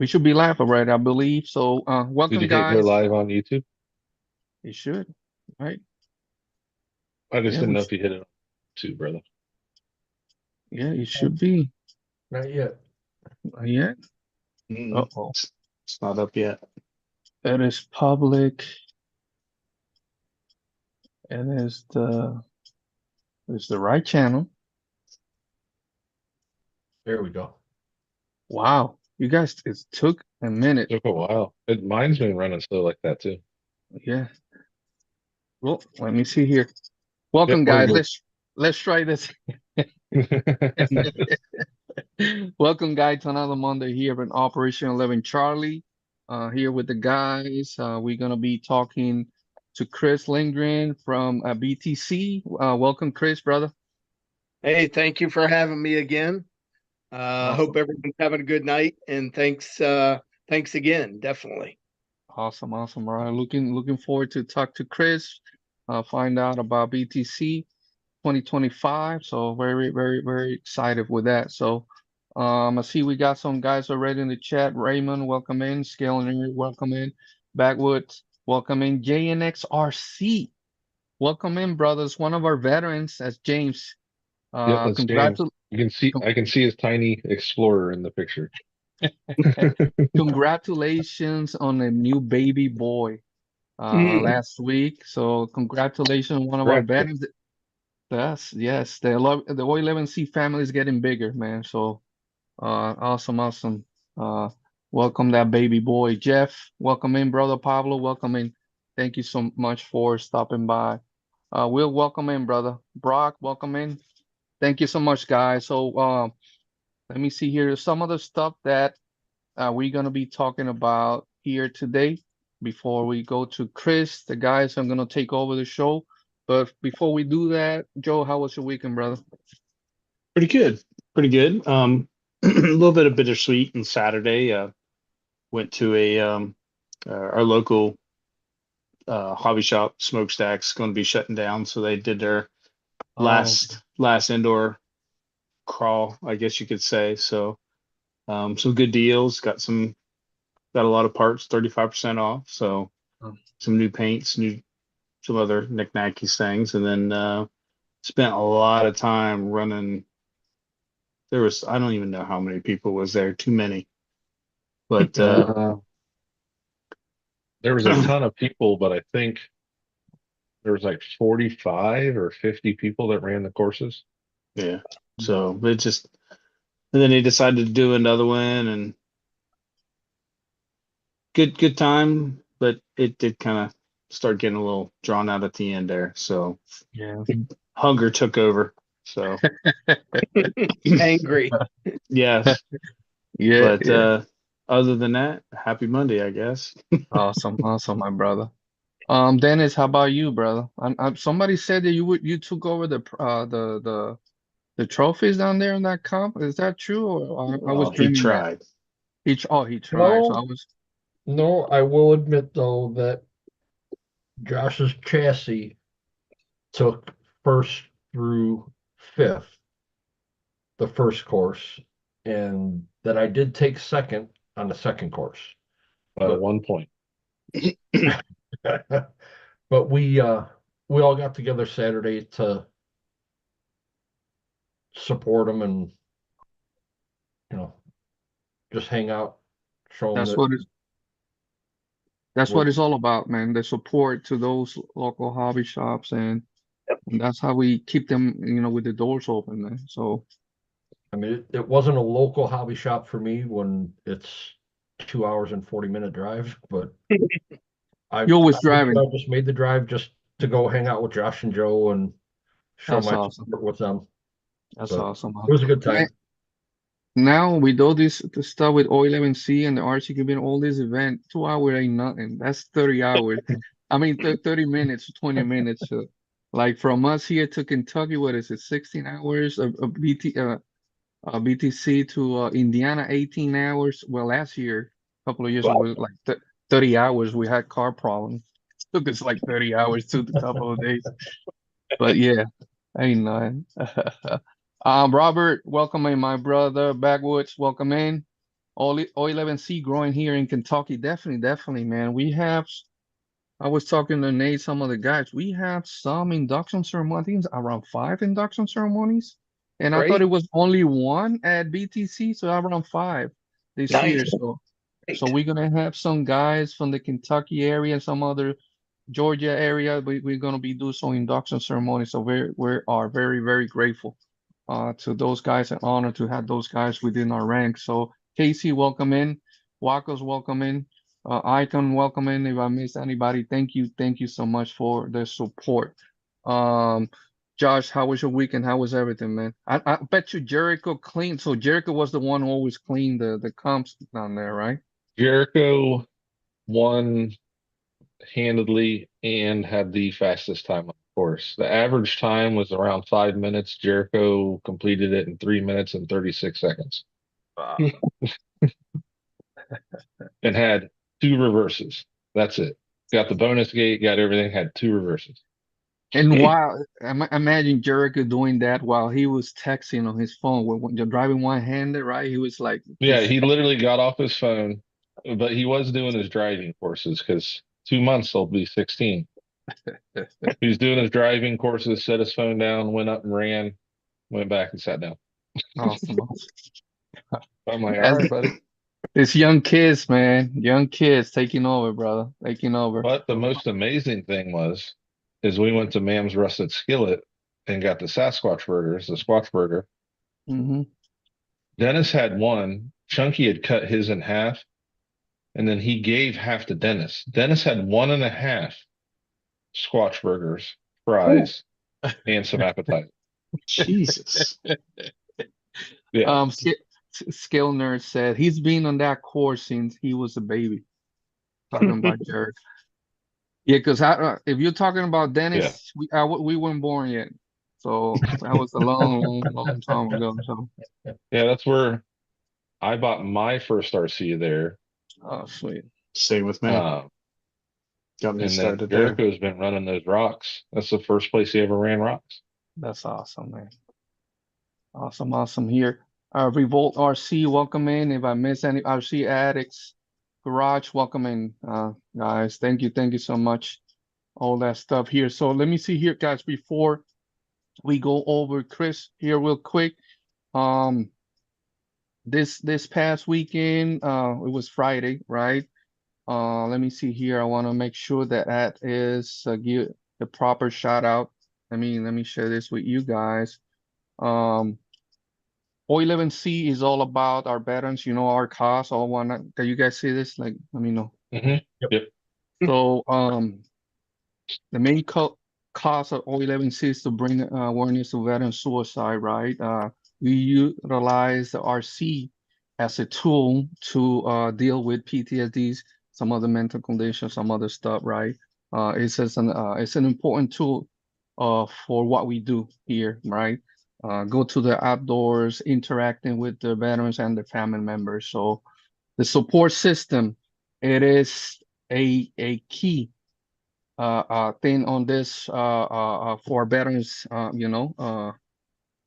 We should be live already, I believe. So, Did welcome, you hit go guys. live on YouTube? You should, right? I just Yeah, didn't know if you hit it on YouTube, brother. yeah, you should be. Not yet. Yeah. Mm, Uh-oh. it's not up yet. It is public. It is the right channel. There we go. Wow. You guys, it took a minute. Took a while. Mine's been running slow like that too. Yeah. Well, let me see here. Yep, Welcome, we're guys. good. Let's try this. Welcome, guys, to another Monday here in Operation 11 Charlie. Here with the guys. We're gonna be talking to Chris Lindgren from BTC. Welcome, Chris, brother. Hey, thank you for having me again. Awesome, Hope everyone's having a good night, and thanks again, definitely. awesome. All right, looking forward to talk to Chris, find out about BTC 2025. So very excited with that. So I see we got some guys already in the chat. Raymond, welcome in. Scaling, welcome in. Backwoods, welcome in. JNXRC, welcome in, brothers. One of our veterans, that's James. Yep, that's James. Congratulations. I can see his tiny Explorer in the picture. Congratulations on a new baby boy last week. So congratulations, one of our Correct. veterans. Yes, the O11C family is getting bigger, man. So awesome. Uh welcome that baby boy. Jeff, welcome in, brother Pablo, welcome in. Thank you so much for stopping by. Will, welcome in, brother. Brock, welcome in. Thank you so much, guys. So let me see here. Some of the stuff that we're gonna be talking about here today before we go to Chris. The guys are gonna take over the show. But before we do that, Joe, how was your weekend, brother? Pretty good. Pretty good. A little bit of bittersweet on Saturday. Went to our local hobby shop, Smokestack's going to be shutting down, so they did their Oh, last indoor crawl, I guess you could say. So some good deals. Got a lot of parts, 35% off. So oh, some new paints, some other knickknacky things, and then spent a lot of time running. I don't even know how many people was there, too many. But Uh, there was a ton of people, but I think there was like 45 or 50 people that ran the courses. yeah, so and then they decided to do another one, and good time, but it did kind of start getting a little drawn out at the end there. So yeah. hunger took over. So Angry. yes, Yeah, but yeah. other than that, happy Monday, I guess. Awesome, my brother. Dennis, how about you, brother? Somebody said that you took over the trophies down there in that comp. Is that true, or I was Well, he dreaming that? tried. He tried. So I No, was. no, I will admit though that Josh's chassis took first through fifth, the first course, and that I did take second on the second course. By But 1 point. but we all got together Saturday to support him and you know just hang out, show him That's that what that's we're what it's all about, man. The support to those local hobby shops, and that's how we keep them, with the doors open, man. So I mean, it wasn't a local hobby shop for me when it's 2 hours and 40-minute drive, but you're I always driving. just made the drive just to go hang out with Josh and Joe and show That's my awesome. support with them. That's But awesome. it was a good Man, time. now with all the stuff with O11C and the RC all this event, 2 hours ain't nothing. That's 30 hours. I mean, 30 minutes, 20 minutes. Like from us here to Kentucky, what is it, 16 hours of BTC to Indiana, 18 hours. Well, last year, a couple of years ago, Well, it was like 30 hours. We had car problems. Took us like 30 hours to the couple of days. But yeah, ain't nothing. Robert, welcome in, my brother. Backwoods, welcome in. O11C growing here in Kentucky. Definitely, man. I was talking to Nate, some of the guys. We have some induction ceremonies, around 5 induction ceremonies. And I thought Great. it was only one at BTC, so around 5 this Nice. year. So we're gonna have some guys from the Kentucky area and some other Georgia area. We're gonna be doing some induction ceremonies. So we are very, very grateful to those guys and honored to have those guys within our ranks. So Casey, welcome in. Wacos, welcome in. Icon, welcome in. If I missed anybody, thank you so much for the support. Um, Josh, how was your weekend? How was everything, man? I bet you Jericho cleaned. So Jericho was the one who always cleaned the comps down there, right? Jericho won handedly and had the fastest time on the course. The average time was around 5 minutes. Jericho completed it in 3 minutes and 36 seconds and had 2 reverses. That's it. Got the bonus gate, got everything, had 2 reverses. And while imagine Jericho doing that while he was texting on his phone when you're driving one-handed, right? He was like, Yeah, just he literally got off his phone, but he was doing his driving courses because 2 months he'll be 16. He was doing his driving courses, set his phone down, went up and ran, went back and sat down. awesome. I'm like, all As right, buddy. It's young kids, man. Young kids taking over, brother. Taking over. But the most amazing thing is we went to Mam's Rusted Skillet and got the Sasquatch burgers, the Squatch burger. Hmm. Dennis had one. Chunky had cut his in half, and then he gave half to Dennis. Dennis had 1.5 Squatch burgers, fries, and some appetite. Jesus. Yeah. Skill Nerd said he's been on that course since he was a baby. Talking about Jared. Yeah, because if you're talking about Yeah. Dennis, we weren't born yet. So that was a long time ago. So Yeah, that's where I bought my first RC there. oh sweet. Same with me. Um, Got me and then started there. Jericho's been running those rocks. That's the first place he ever ran rocks. That's awesome, man. Awesome here. Revolt RC, welcome in. If I miss any RC Addicts Garage, welcome in, guys. Thank you so much. All that stuff here. So let me see here, guys, before we go over Chris here real quick. This past weekend, it was Friday, right? Let me see here. I want to make sure that is give the proper shout out. Let me share this with you guys. O11C is all about our veterans, our cause. Can you guys see this? Like, let me know. Yep. So, the main cause of O11C is to bring awareness to veteran suicide, right? We utilize the RC as a tool to deal with PTSDs, some other mental conditions, some other stuff, right? It's an important tool for what we do here, right? Go to the outdoors, interacting with the veterans and the family members. So the support system, it is a key thing on this for veterans,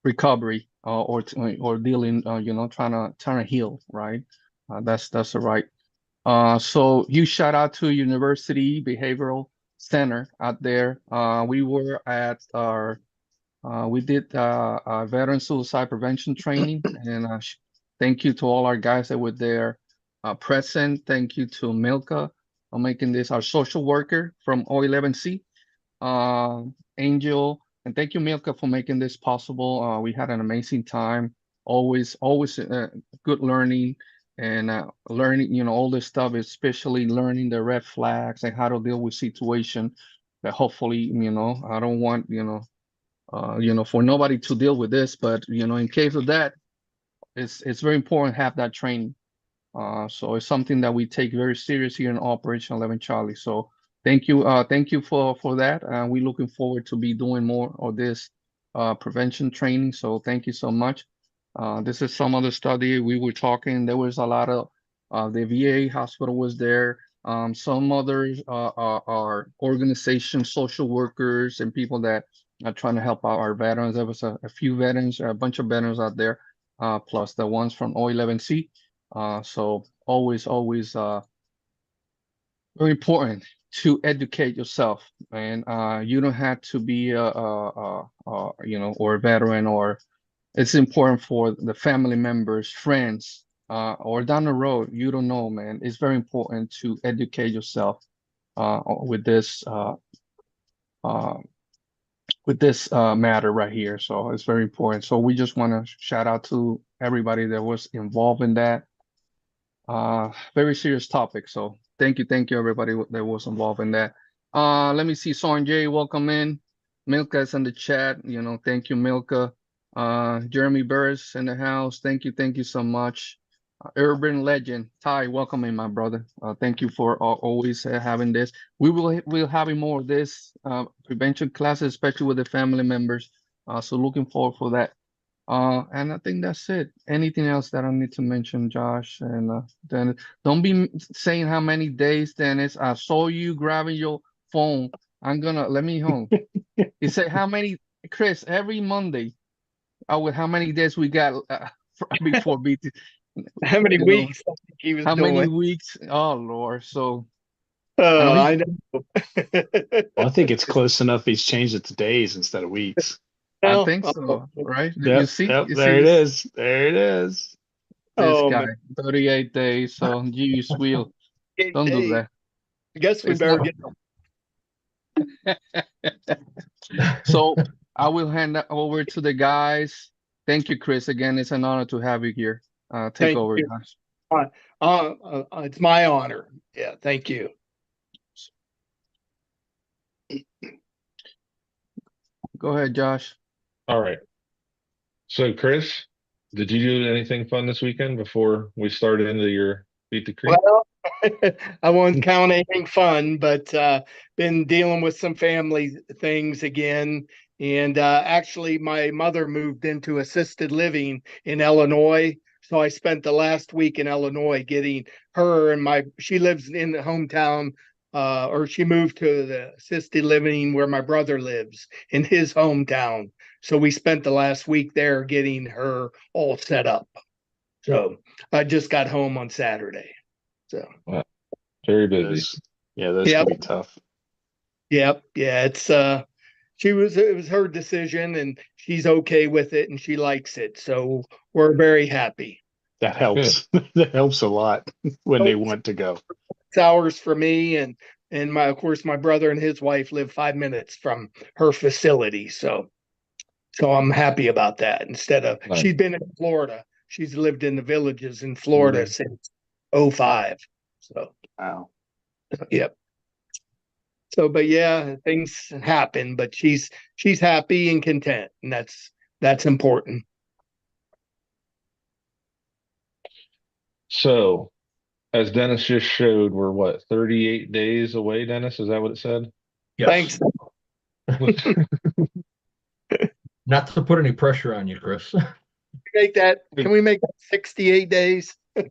recovery or dealing, trying to heal, right? That's the right. So huge shout out to University Behavioral Center out there. We were at we did veteran suicide prevention training, and thank you to all our guys that were there present. Thank you to Milka for making this our social worker from O11C, Angel, and thank you Milka for making this possible. We had an amazing time. Always good learning and learning, all this stuff, especially learning the red flags and how to deal with situation that hopefully, I don't want, for nobody to deal with this, but in case of that, it's very important to have that training. So it's something that we take very serious here in Operation 11 Charlie. So thank you for that. We're looking forward to be doing more of this prevention training. So thank you so much. This is some other study we were talking. There was a lot of the VA hospital was there. Some others are organizations, social workers, and people that are trying to help out our veterans. There was a few veterans, a bunch of veterans out there, plus the ones from O11C. So always, always very important to educate yourself, and you don't have to be or a veteran, or it's important for the family members, friends, or down the road. You don't know, man. It's very important to educate yourself with uh, this matter right here. So it's very important. So we just want to shout out to everybody that was involved in that. Very serious topic. So thank you everybody that was involved in that. Let me see, Sanjay, welcome in. Milka's in the chat. Thank you, Milka. Jeremy Burris in the house. Thank you so much. Urban legend Ty, welcome in, my brother. Thank you for always having this. We'll having more of this prevention classes, especially with the family members. So looking forward for that. And I think that's it. Anything else that I need to mention, Josh? And Dennis, don't be saying how many days, Dennis. I saw you grabbing your phone. Let me home. He said how many, Chris, every Monday. How many days we got before BT? How many weeks I think he was How doing? many weeks? Oh Lord. So I know I know. Well, I think it's close enough. He's changed it to days instead of weeks. I Well, think so, right? Yep, You see, yep, there it is. There it is. this oh guy, man, 38 days. So geez, Will, 8 don't do days. that. I guess we It's better not. get So I will hand that over to the guys. Thank you, Chris. Again, it's an honor to have you here. Take Thank over, you. guys. It's my honor. Yeah, thank you. Go ahead, Josh. All right. So, Chris, did you do anything fun this weekend before we started into your Beat the Creek? Well, I won't count anything fun, but been dealing with some family things again. And actually, my mother moved into assisted living in Illinois. So I spent the last week in Illinois getting her and she lives in the hometown, or she moved to the assisted living where my brother lives in his hometown. So we spent the last week there getting her all set up. So I just got home on Saturday. So Wow, very busy. Those Yep. can be tough. yeah, it's it was her decision and she's okay with it and she likes it. So we're very happy. That helps. That helps a lot when they want to go. It's hours for me and of course my brother and his wife live 5 minutes from her facility. So I'm happy about that. Instead of Nice. She's been in Florida. She's lived in the villages in Florida since 2005. So Wow. yep. So, but yeah, things happen, but she's happy and content, and that's important. So, as Dennis just showed, we're what, 38 days away, Dennis? Is that what it said? Yes. Thanks. Not to put any pressure on you, Chris. Can we make that 68 days? So,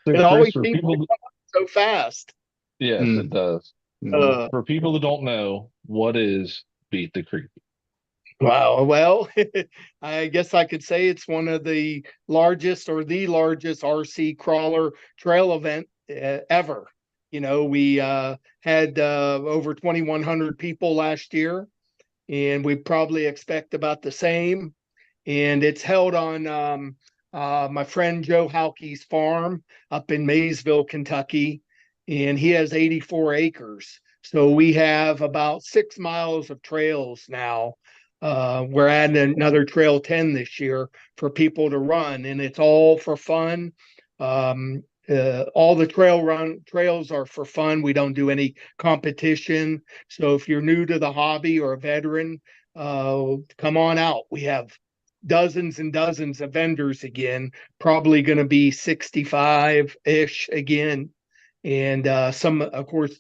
It always for seems people, to come so fast. yes, it does. Uh, For people that don't know, what is Beat the Creek? Wow. Well, I guess I could say it's one of the largest or the largest RC crawler trail event ever. We had over 2,100 people last year, and we probably expect about the same. And it's held on my friend Joe Halke's farm up in Maysville, Kentucky, and he has 84 acres. So we have about 6 miles of trails now. We're adding another trail 10 this year for people to run, and it's all for fun. All the trails are for fun. We don't do any competition. So if you're new to the hobby or a veteran, come on out. We have dozens and dozens of vendors again, probably going to be 65-ish again. And some, of course,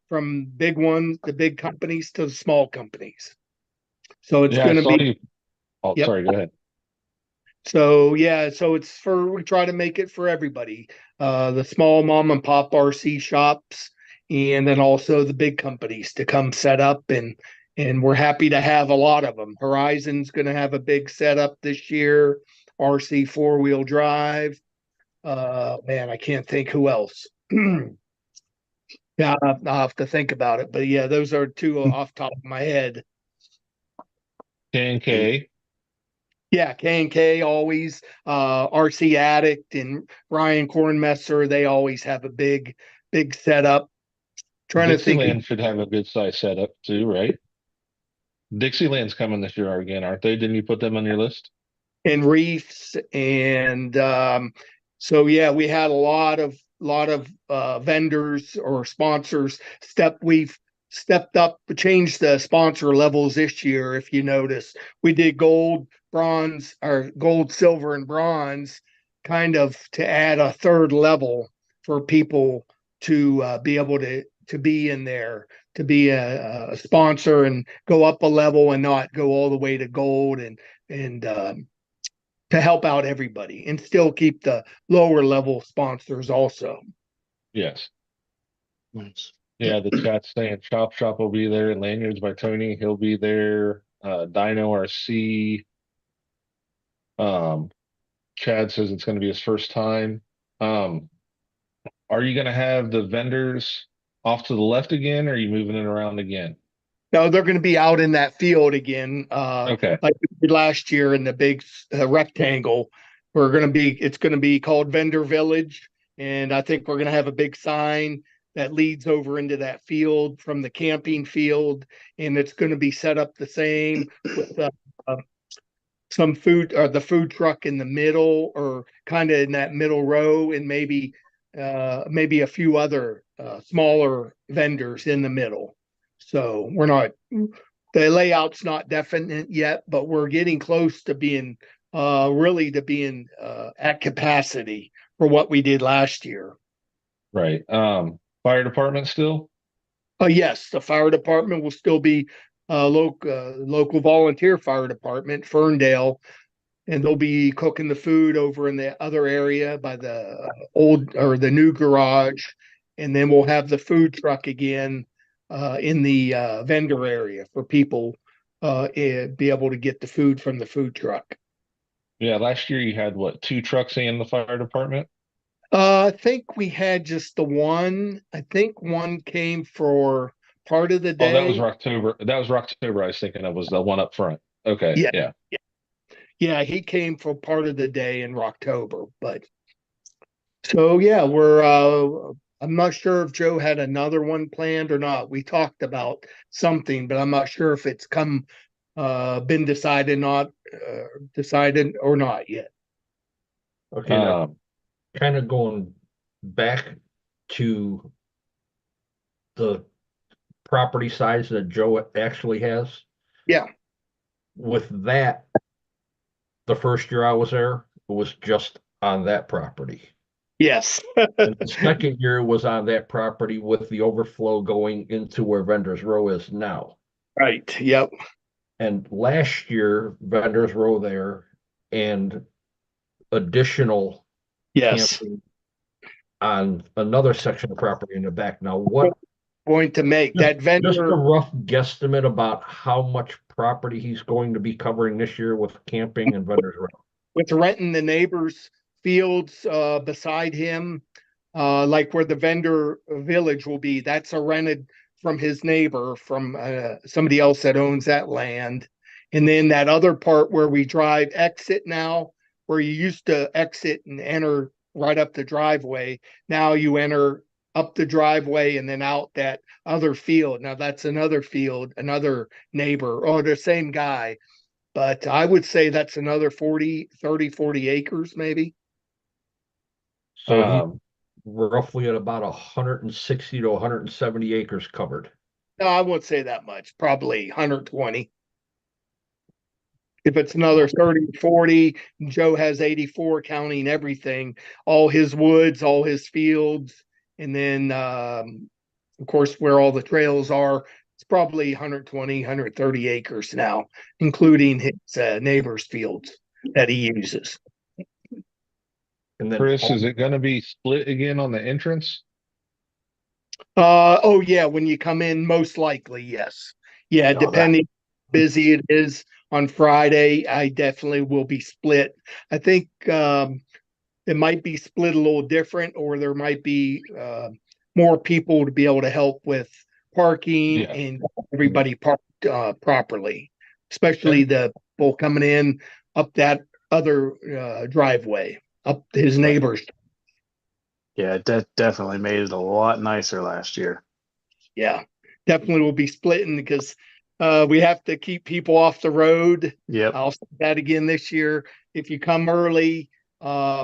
from big ones, the big companies to the small companies. So it's going to be. Oh, Yep. sorry, go ahead. So yeah, so we try to make it for everybody. The small mom and pop RC shops, and then also the big companies to come set up, and we're happy to have a lot of them. Horizon's going to have a big setup this year. RC four-wheel drive. Man, I can't think who else. Yeah, I'll have to think about it. But yeah, those are two off the top of my head. K&K. Yeah, K&K always, RC Addict and Ryan Kornmesser, they always have a big setup. Trying to think. Dixieland should have a good size setup too, right? Dixieland's coming this year again, aren't they? Didn't you put them on your list? And Reefs and so yeah, we had a lot of vendors or sponsors we've stepped up, changed the sponsor levels this year. If you notice, we did gold, bronze, or gold, silver, and bronze, kind of to add a third level for people to be able to be in there, to be a sponsor and go up a level and not go all the way to gold, and to help out everybody and still keep the lower level sponsors also. Yes. Nice. Yeah, the chat's saying Chop Shop will be there. Lanyards by Tony, he'll be there. Dino RC. Chad says it's going to be his first time. Are you going to have the vendors off to the left again, or are you moving it around again? No, they're going to be out in that field again, Okay. like we did last year in the big rectangle. It's going to be called Vendor Village, and I think we're going to have a big sign that leads over into that field from the camping field, and it's going to be set up the same with some food, or the food truck in the middle, or kind of in that middle row, and maybe a few other smaller vendors in the middle. So the layout's not definite yet, but we're getting close to being at capacity for what we did last year. Right. Fire department still? Yes, the fire department will still be local volunteer fire department, Ferndale, and they'll be cooking the food over in the other area by the old or the new garage, and then we'll have the food truck again in the vendor area for people be able to get the food from the food truck. Yeah, last year you had what, 2 trucks in the fire department? I think we had just the one. I think one came for part of the day. Oh, that was October. That was October. I was thinking that was the one up front. Okay. Yeah. Yeah, he came for part of the day in October. But so yeah, I'm not sure if Joe had another one planned or not. We talked about something, but I'm not sure if it's been decided or not yet. Okay, now kind of going back to the property size that Joe actually has. Yeah. With that, the first year I was there, it was just on that property. Yes. And the second year was on that property with the overflow going into where Vendors Row is now. Right. Yep. And last year, Vendors Row there and additional Yes. camping on another section of property in the back. Now, what going to make that vendor just a rough guesstimate about how much property he's going to be covering this year with camping and Vendors Row? With renting the neighbors' fields beside him, like where the vendor village will be, that's a rented from his neighbor, from somebody else that owns that land. And then that other part where we drive exit now, where you used to exit and enter right up the driveway, now you enter up the driveway and then out that other field. Now that's another field, another neighbor, or the same guy. But I would say that's another 40 acres, maybe. So he's roughly at about 160 to 170 acres covered. No, I won't say that much, probably 120. If it's another 30, 40, Joe has 84 counting everything, all his woods, all his fields. And then, of course, where all the trails are, it's probably 120, 130 acres now, including his neighbor's fields that he uses. And then Chris, is it going to be split again on the entrance? Oh yeah, when you come in, most likely, yes. Yeah, depending how busy it is on Friday. I definitely will be split. I think it might be split a little different, or there might be more people to be able to help with parking and everybody parked properly, especially the people coming in up that other driveway, up his neighbor's. Yeah, that definitely made it a lot nicer last year. Yeah, definitely will be splitting because we have to keep people off the road. Yep. I'll say that again this year. If you come early, I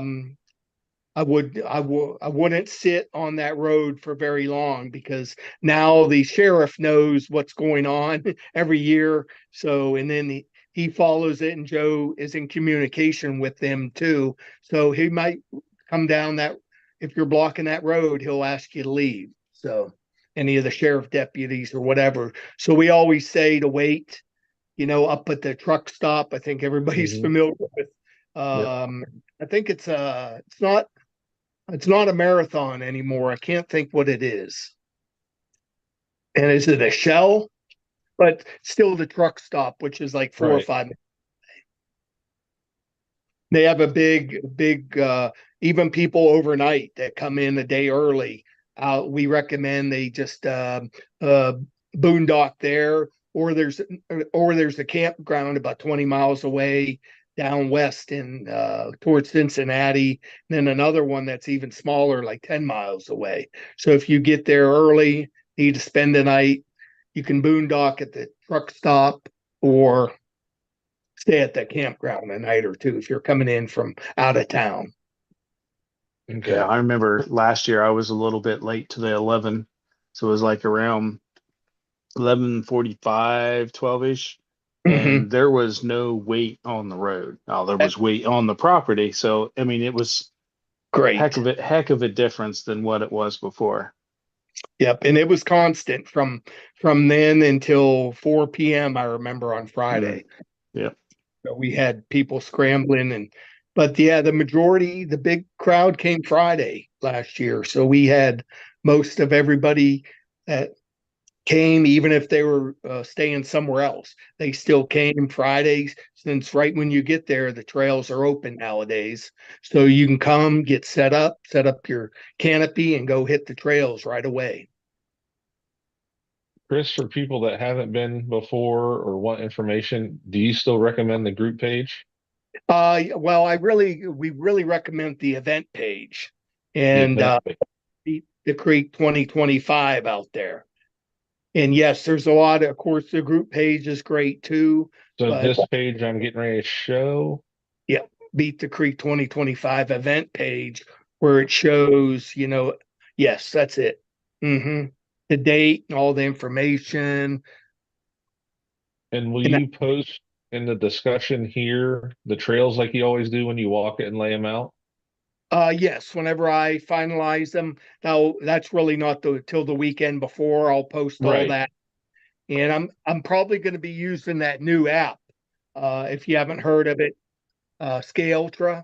wouldn't sit on that road for very long, because now the sheriff knows what's going on every year. So, and then he follows it, and Joe is in communication with them too. So he might come down that, if you're blocking that road, he'll ask you to leave. So any of the sheriff deputies or whatever. So we always say to wait, up at the truck stop. I think everybody's familiar with. I think it's not a marathon anymore. I can't think what it is. And is it a Shell? But still the truck stop, which is like 4 or 5 minutes. They have a big, even people overnight that come in a day early. We recommend they just boondock there, or there's a campground about 20 miles away down west in towards Cincinnati, and then another one that's even smaller, like 10 miles away. So if you get there early, need to spend the night, you can boondock at the truck stop or stay at the campground a night or two if you're coming in from out of town. Okay. Yeah, I remember last year I was a little bit late to the 11, so it was like around 11:45, 12-ish, and there was no weight on the road. Now there was weight on the property, so I mean it was Great. heck of a difference than what it was before. Yep, and it was constant from then until 4 p.m. I remember on Friday. Yep. So we had people scrambling, but yeah, the big crowd came Friday last year. So we had most of everybody that came, even if they were staying somewhere else. They still came Fridays, since right when you get there, the trails are open nowadays. So you can come, get set up your canopy, and go hit the trails right away. Chris, for people that haven't been before or want information, do you still recommend the group page? Well, we really recommend the event page, and Beat the Creek 2025 out there. And yes, there's a lot of course, the group page is great too. So but, this page I'm getting ready to show. Yeah, Beat the Creek 2025 event page, where it shows, yes, that's it. The date and all the information. And will you post in the discussion here the trails like you always do when you walk it and lay them out? Yes, whenever I finalize them. Now that's really not till the weekend before. I'll post all that. And I'm probably going to be using that new app. If you haven't heard of it, Scaletra.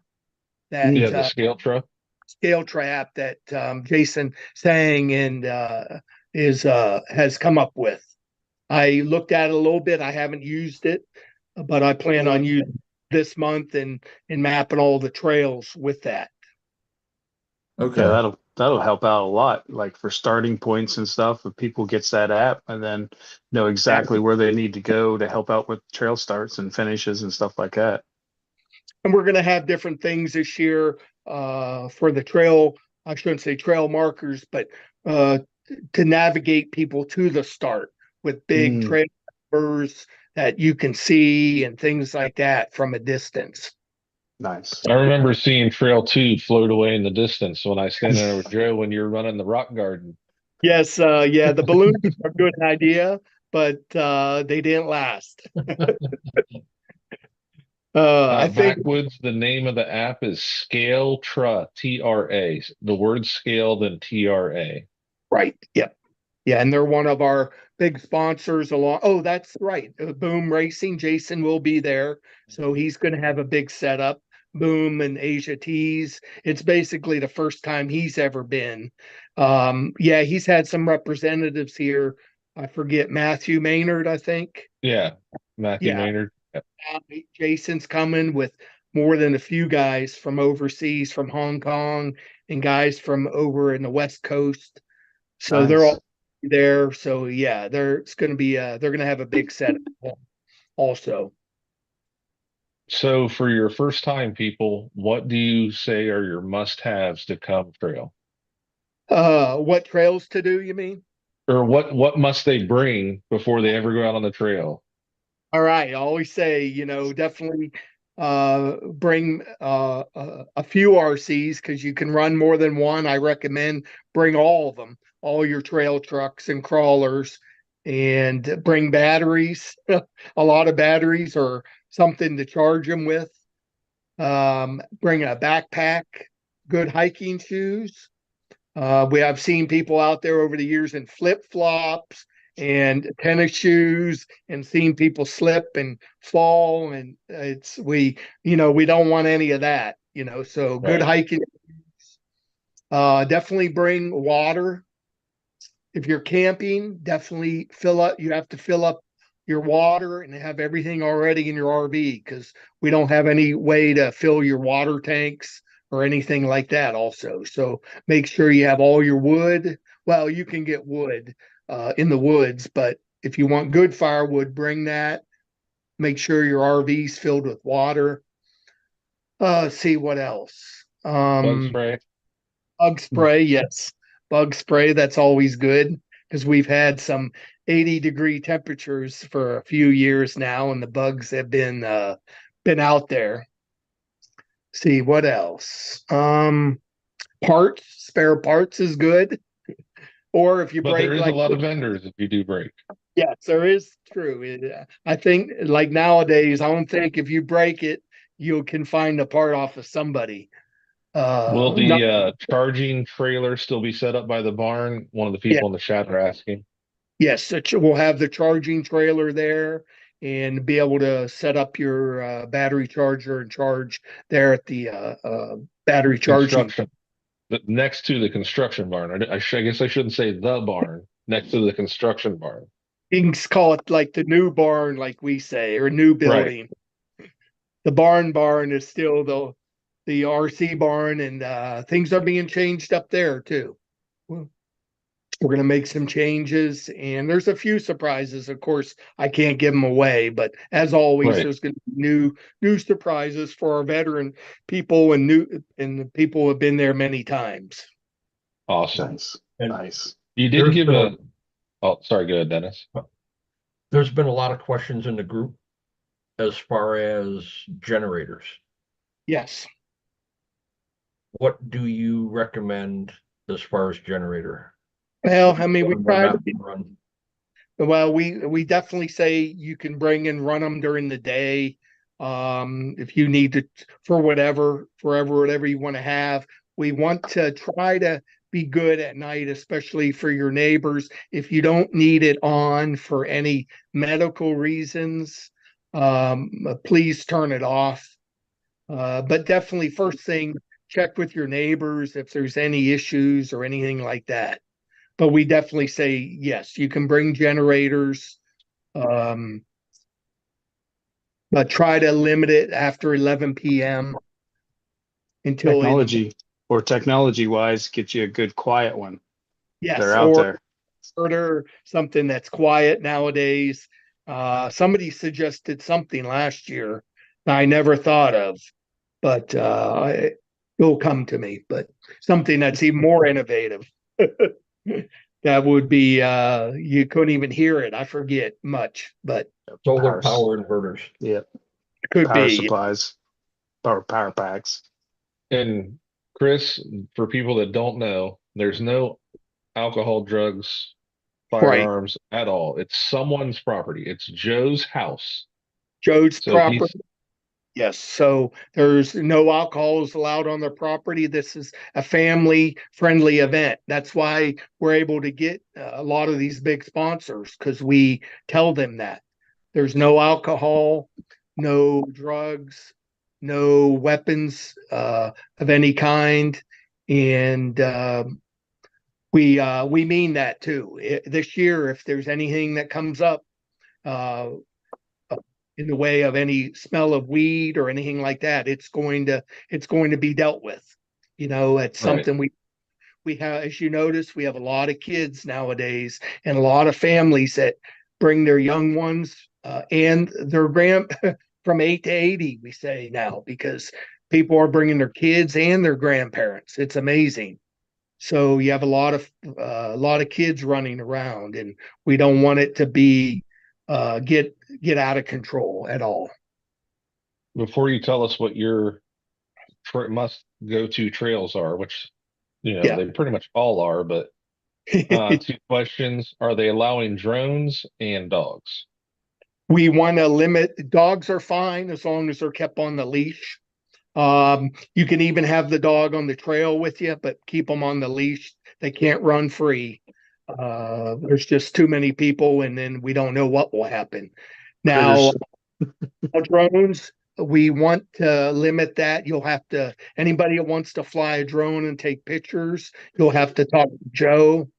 The Scaletra. Scaletra app that Jason Sang and has come up with. I looked at it a little bit. I haven't used it, but I plan on using this month and mapping all the trails with that. Okay. Yeah, that'll help out a lot, like for starting points and stuff. If people gets that app and then know exactly where they need to go to help out with trail starts and finishes and stuff like that. And we're going to have different things this year for the trail. I shouldn't say trail markers, but to navigate people to the start with big trail markers that you can see and things like that from a distance. Nice. I remember seeing Trail 2 float away in the distance when I stand there with Joe when you're running the rock garden. Yes, yeah, the balloons are a good idea, but they didn't last. I think backwoods, the name of the app is Scaletra, TRA. The word scale, then TRA. Right. Yep. Yeah, and they're one of our big sponsors along. Oh, that's right. Boom Racing. Jason will be there. So he's going to have a big setup. Boom and Asia Tees. It's basically the first time he's ever been. Yeah, he's had some representatives here. I forget, Matthew Maynard, I think. Yeah, Matthew Maynard. Jason's coming with more than a few guys from overseas, from Hong Kong, and guys from over in the West Coast. So they're Nice. all there. So yeah, it's going to be they're going to have a big set also. So for your first time people, what do you say are your must-haves to come trail? What trails to do, you mean? Or what must they bring before they ever go out on the trail? All right. I always say, definitely bring a few RCs because you can run more than one. I recommend bring all of them, all your trail trucks and crawlers, and bring batteries, a lot of batteries or something to charge them with. Bring a backpack, good hiking shoes. We have seen people out there over the years in flip flops and tennis shoes, and seen people slip and fall, and we don't want any of that. So good Right. hiking. Definitely bring water. If you're camping, definitely fill up. You have to fill up your water and have everything already in your RV because we don't have any way to fill your water tanks or anything like that also. So make sure you have all your wood. Well, you can get wood in the woods, but if you want good firewood, bring that. Make sure your RV's filled with water. See what else. Bug spray. Bug spray, yes. Bug spray, that's always good because we've had some 80-degree temperatures for a few years now, and the bugs have been out there. See what else? Parts, spare parts is good. Or if you But there break is a like lot of vendors if you do break. yes, there is true. I think like nowadays, I don't think if you break it, you can find the part off of somebody. Will No, the charging trailer still be set up by the barn? One of the yeah, people in the chat are asking. yes, we'll have the charging trailer there and be able to set up your battery charger and charge there at the battery charging. Construction. Next to the construction barn. I guess I shouldn't say the barn. Next to the construction barn. You can call it like the new barn, like we say, or new Right. building. The barn is still the RC barn, and things are being changed up there too. We're going to make some changes, and there's a few surprises. Of course, I can't give them away, but as always, Right. there's going to be new surprises for our veteran people and the people who have been there many times. Awesome. Nice. And Nice. You did give a. Oh, sorry. Go ahead, Dennis. there's been a lot of questions in the group as far as generators. Yes. What do you recommend as far as generator? Well, I mean, we try to run. Well, we definitely say you can bring and run them during the day. If you need to for whatever you want to have. We want to try to be good at night, especially for your neighbors. If you don't need it on for any medical reasons, please turn it off. But definitely first thing, check with your neighbors if there's any issues or anything like that. But we definitely say, yes, you can bring generators, but try to limit it after 11 p.m. until Technology wise, get you a good quiet one. yes, They're out there. Or something that's quiet nowadays. Somebody suggested something last year that I never thought of, but it'll come to me. But something that's even more innovative. That would be you couldn't even hear it. I forget much, but Solar power inverters. Yeah. it could Power be. supplies. Power packs. And Chris, for people that don't know, there's no alcohol, drugs, Right. firearms at all. It's someone's property. It's Joe's house. Joe's So property. Yes, so there's no alcohols allowed on their property. This is a family-friendly event. That's why we're able to get a lot of these big sponsors because we tell them that there's no alcohol, no drugs, no weapons of any kind, and we mean that too. This year, if there's anything that comes up, in the way of any smell of weed or anything like that. It's going to be dealt with. You know, it's Right. something we have, as you notice, we have a lot of kids nowadays and a lot of families that bring their young ones and their from 8 to 80, we say now, because people are bringing their kids and their grandparents. It's amazing. So you have a lot of kids running around, and we don't want it to be get out of control at all. Before you tell us what your must go to trails are, which Yeah. they pretty much all are, but 2 questions: are they allowing drones and dogs? We want to limit, dogs are fine as long as they're kept on the leash. You can even have the dog on the trail with you, but keep them on the leash. They can't run free. There's just too many people, and then we don't know what will happen. Now, drones, we want to limit that. You'll have to, anybody that wants to fly a drone and take pictures, you'll have to talk to Joe.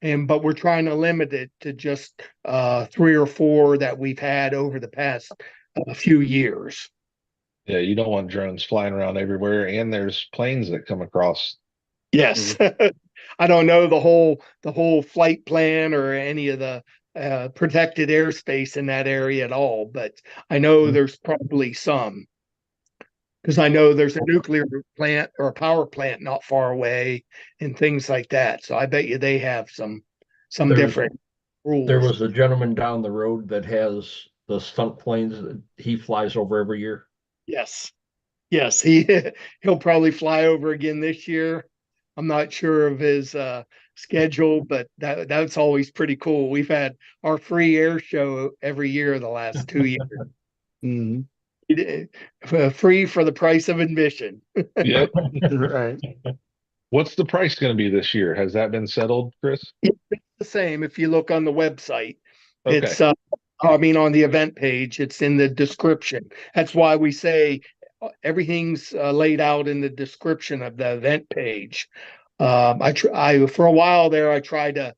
But we're trying to limit it to just 3 or 4 that we've had over the past few years. Yeah, you don't want drones flying around everywhere, and there's planes that come across. Yes. I don't know the whole flight plan or any of the protected airspace in that area at all, but I know there's probably some, because I know there's a nuclear plant or a power plant not far away and things like that. So I bet you they have some different rules. There was a gentleman down the road that has the stunt planes that he flies over every year. Yes. He'll probably fly over again this year. I'm not sure of his schedule, but that's always pretty cool. We've had our free air show every year the last 2 years. Mm-hmm. Free for the price of admission. Yep. Right. What's the price going to be this year? Has that been settled, Chris? It's the same if you look on the website. Okay. It's on the event page, it's in the description. That's why we say everything's laid out in the description of the event page. I for a while there, I tried to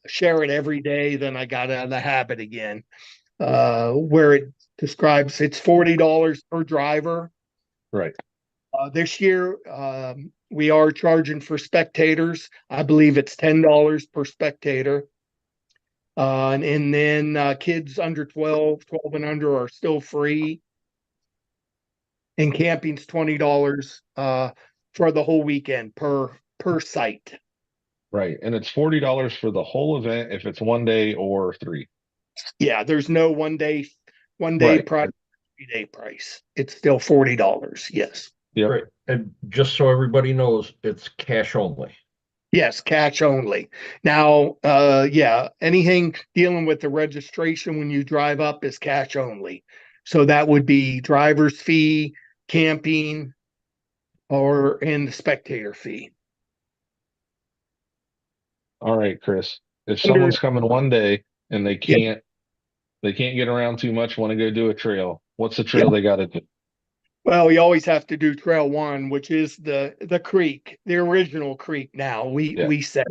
share it every day. Then I got out of the habit again, where it describes it's $40 per driver. Right. This year, we are charging for spectators. I believe it's $10 per spectator. And then kids under 12 and under are still free. And camping's $20 for the whole weekend per site. Right. And it's $40 for the whole event if it's 1 day or 3. Yeah, there's no one day Right. price, 3-day price. It's still $40. Yes. Yep. Right. And just so everybody knows, it's cash only. Yes, cash only. Now, anything dealing with the registration when you drive up is cash only. So that would be driver's fee, camping, and the spectator fee. All right, Chris. If someone's coming 1 day and they can't get around too much, want to go do a trail, what's the trail they got to do? Well, we always have to do trail 1, which is the creek, the original creek. Now we said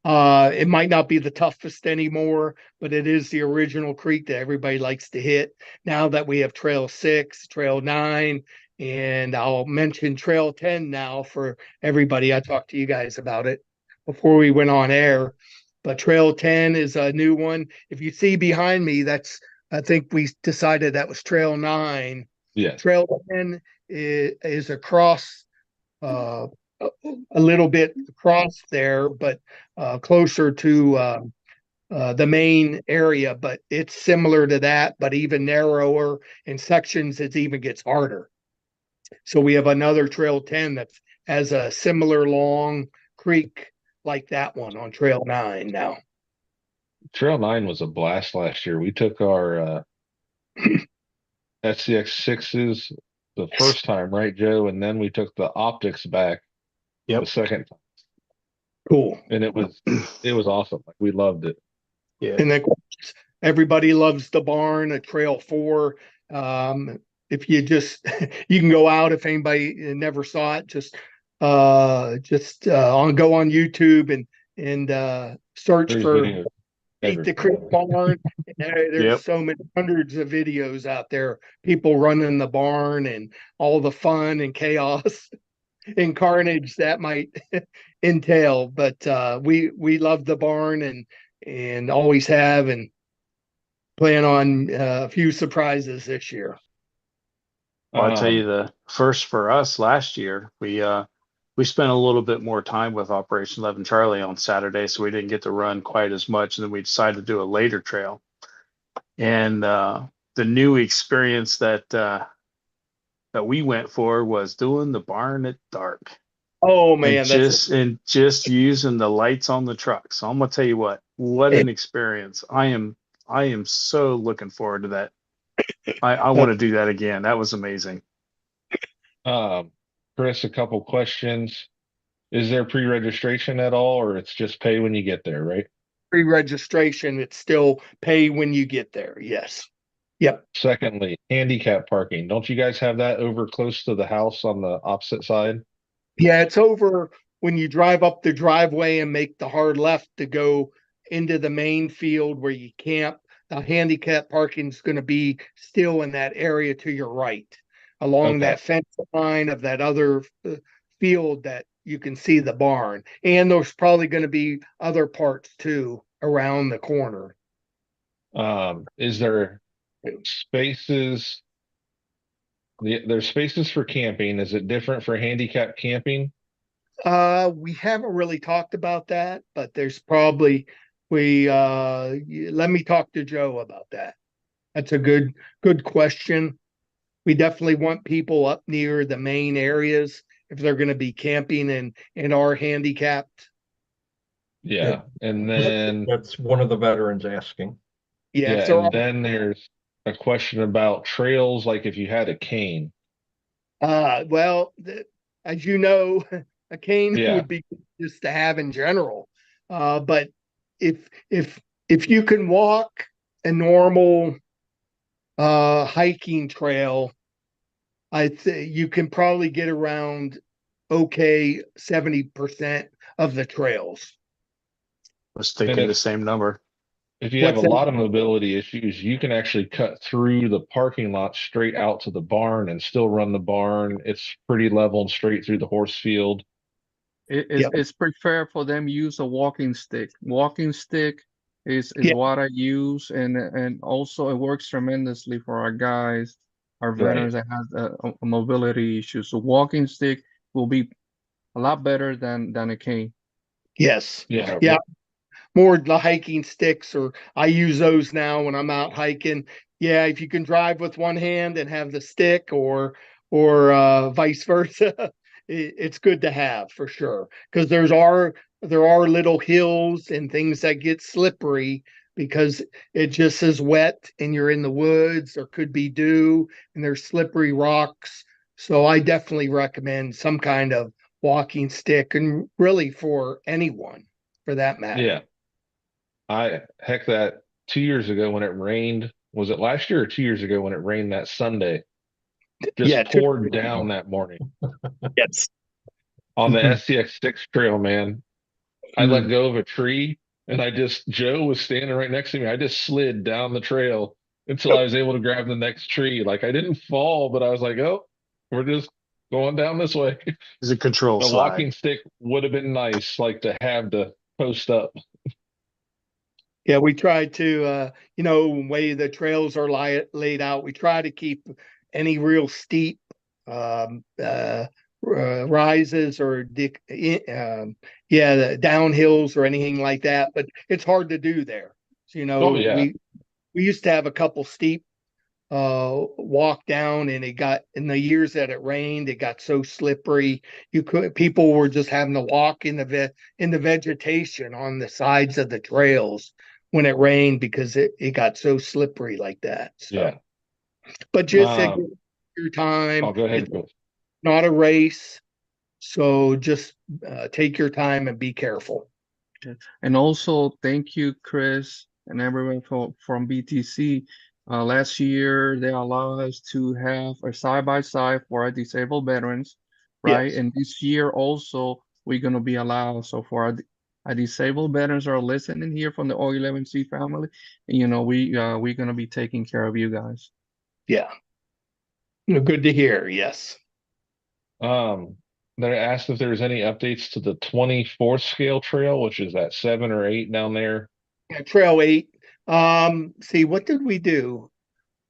it might not be the toughest anymore, but it is the original creek that everybody likes to hit. Now that we have trail 6, trail 9, and I'll mention trail 10 now for everybody. I talked to you guys about it before we went on air, but trail 10 is a new one. If you see behind me, I think we decided that was trail 9. Yeah. Trail 10 is across a little bit across there, but closer to the main area. But it's similar to that, but even narrower. In sections, it even gets harder. So we have another trail 10 that has a similar long creek like that one on trail 9 now. Trail 9 was a blast last year. We took our SCX6s the first time, right, Joe? And then we took the optics back the second time. Cool. And it was awesome. Like, we loved it. Yeah. And then everybody loves the barn at trail 4. If you you can go out, if anybody never saw it, just go on YouTube and search There's for videos. Beat the Creek barn. There's Yep. so many hundreds of videos out there, people running the barn and all the fun and chaos and carnage that might entail. But we love the barn and always have, and plan on a few surprises this year. Well, I tell Um, you, the first for us last year, we spent a little bit more time with Operation 11 Charlie on Saturday, so we didn't get to run quite as much, and then we decided to do a later trail. And the new experience that we went for was doing the barn at dark. Oh And man, just using the lights on the truck. So I'm gonna tell you what an experience. I am so looking forward to that. I want to do that again. That was amazing. um, Chris, a couple questions. Is there pre-registration at all, or it's just pay when you get there, right? pre-registration. It's still pay when you get there. Yes. Yep. Secondly, handicap parking. Don't you guys have that over close to the house on the opposite side? Yeah, it's over when you drive up the driveway and make the hard left to go into the main field where you camp. The handicap parking is going to be still in that area to your right, along Okay. that fence line of that other field that you can see the barn. And there's probably going to be other parts too around the corner. Is there spaces? There's spaces for camping. Is it different for handicap camping? We haven't really talked about that, but there's probably let me talk to Joe about that. That's a good question. We definitely want people up near the main areas if they're going to be camping and are handicapped. Yeah. And then That's one of the veterans asking. Yeah, if yeah, they're and then there's a question about trails, like if you had a cane. well, as you know, a cane Yeah. would be just to have in general. But if if you can walk a normal hiking trail, I think you can probably get around okay 70% of the trails. I was And thinking the same number. if you have a What's that? lot of mobility issues, you can actually cut through the parking lot straight out to the barn and still run the barn. It's pretty level and straight through the horse field. Yep. It's preferred for them use a walking stick. Walking stick is Yeah. what I use, and also it works tremendously for our guys, our Right. veterans that have a mobility issue. So walking stick will be a lot better than a cane. Yes. Yeah. Yeah. More the hiking sticks, or I use those now when I'm out hiking. Yeah, if you can drive with one hand and have the stick, or vice versa, it's good to have for sure. Because there are little hills and things that get slippery because it just is wet and you're in the woods, or could be dew and there's slippery rocks. So I definitely recommend some kind of walking stick, and really for anyone for that matter. Yeah. Heck that 2 years ago when it rained, was it last year or 2 years ago when it rained that Sunday? Yeah, Just poured down that morning yes. on the SCX6 trail, man. I Hmm. let go of a tree and Joe was standing right next to me. I just slid down the trail until I was able to grab the next tree. Like I didn't fall, but I was like, oh, we're just going down this way. Is a control A slide. walking stick would have been nice, like to have to post up. Yeah, we try to, way the trails are laid out, we try to keep any real steep rises or the downhills or anything like that. But it's hard to do there. So, Oh yeah. we used to have a couple steep walk down, and it got, in the years that it rained, it got so slippery people were just having to walk in the vegetation on the sides of the trails when it rained because it got so slippery like that. So, Yeah. but just take Um, your time. I'll go ahead. It's not a race, so just take your time and be careful. And also thank you, Chris, and everyone from BTC. Last year they allowed us to have a side-by-side for our disabled veterans, right? Yes. And this year also we're gonna be allowed. So for disabled veterans are listening here from the O11C family, and we're gonna be taking care of you guys. Yeah. Good to hear. Yes. They asked if there's any updates to the 24th scale trail, which is at 7 or 8 down there. Yeah, Trail 8. See, what did we do?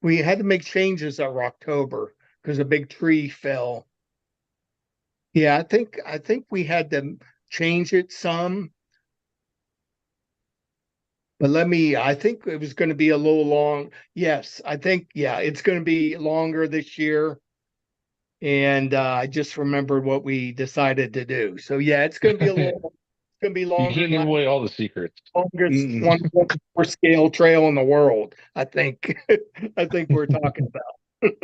We had to make changes over October because a big tree fell. Yeah, I think we had to change it some. But I think it was going to be a little long. Yes, it's going to be longer this year. And I just remembered what we decided to do. So yeah, it's going to be it's going to be You longer can't than give away all the secrets. longest 124 scale trail in the world. I think. I think we're talking about.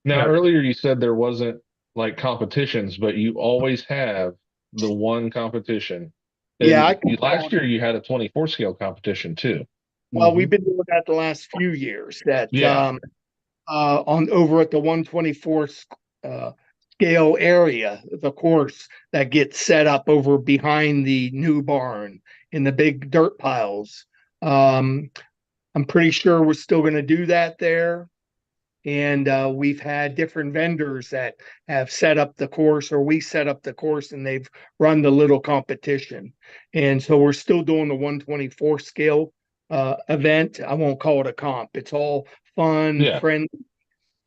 Now, earlier you said there wasn't like competitions, but you always have the one competition. Yeah, And last year you had a 24 scale competition too. well, we've been doing that the last few years. That Yeah. On over at the 124 scale area, the course that gets set up over behind the new barn in the big dirt piles. I'm pretty sure we're still going to do that there. And we've had different vendors that have set up the course, or we set up the course and they've run the little competition. And so we're still doing the 124 scale event. I won't call it a comp. It's all fun, Yeah. friendly,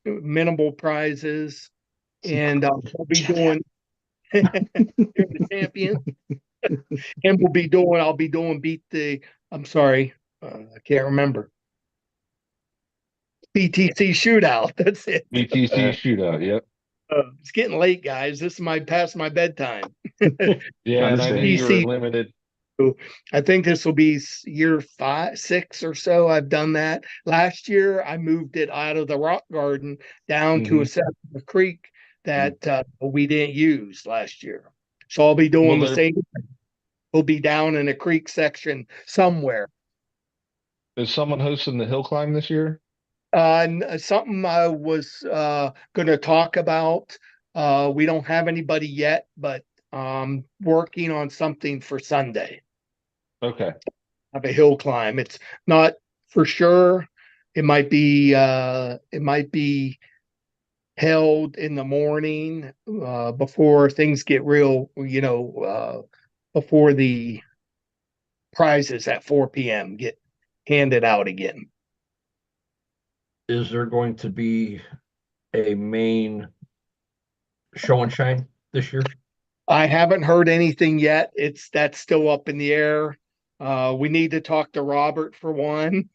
minimal prizes. And we'll be doing you're the champion. And I'll be doing I'm sorry, I can't remember. BTC shootout. That's it. BTC shootout. Yep. It's getting late, guys. This is past my bedtime. Yeah, and I knew you were BTC. limited. I think this will be year 5, 6 or so. I've done that. Last year, I moved it out of the rock garden down to a section of creek that we didn't use last year. So I'll be doing the same. We'll be down in a creek section somewhere. Is someone hosting the hill climb this year? Something I was going to talk about. We don't have anybody yet, but working on something for Sunday. Okay. Have a hill climb. It's not for sure. It might be held in the morning before things get real, before the prizes at 4 p.m. get handed out again. Is there going to be a main show and shine this year? I haven't heard anything yet. That's still up in the air. We need to talk to Robert for one.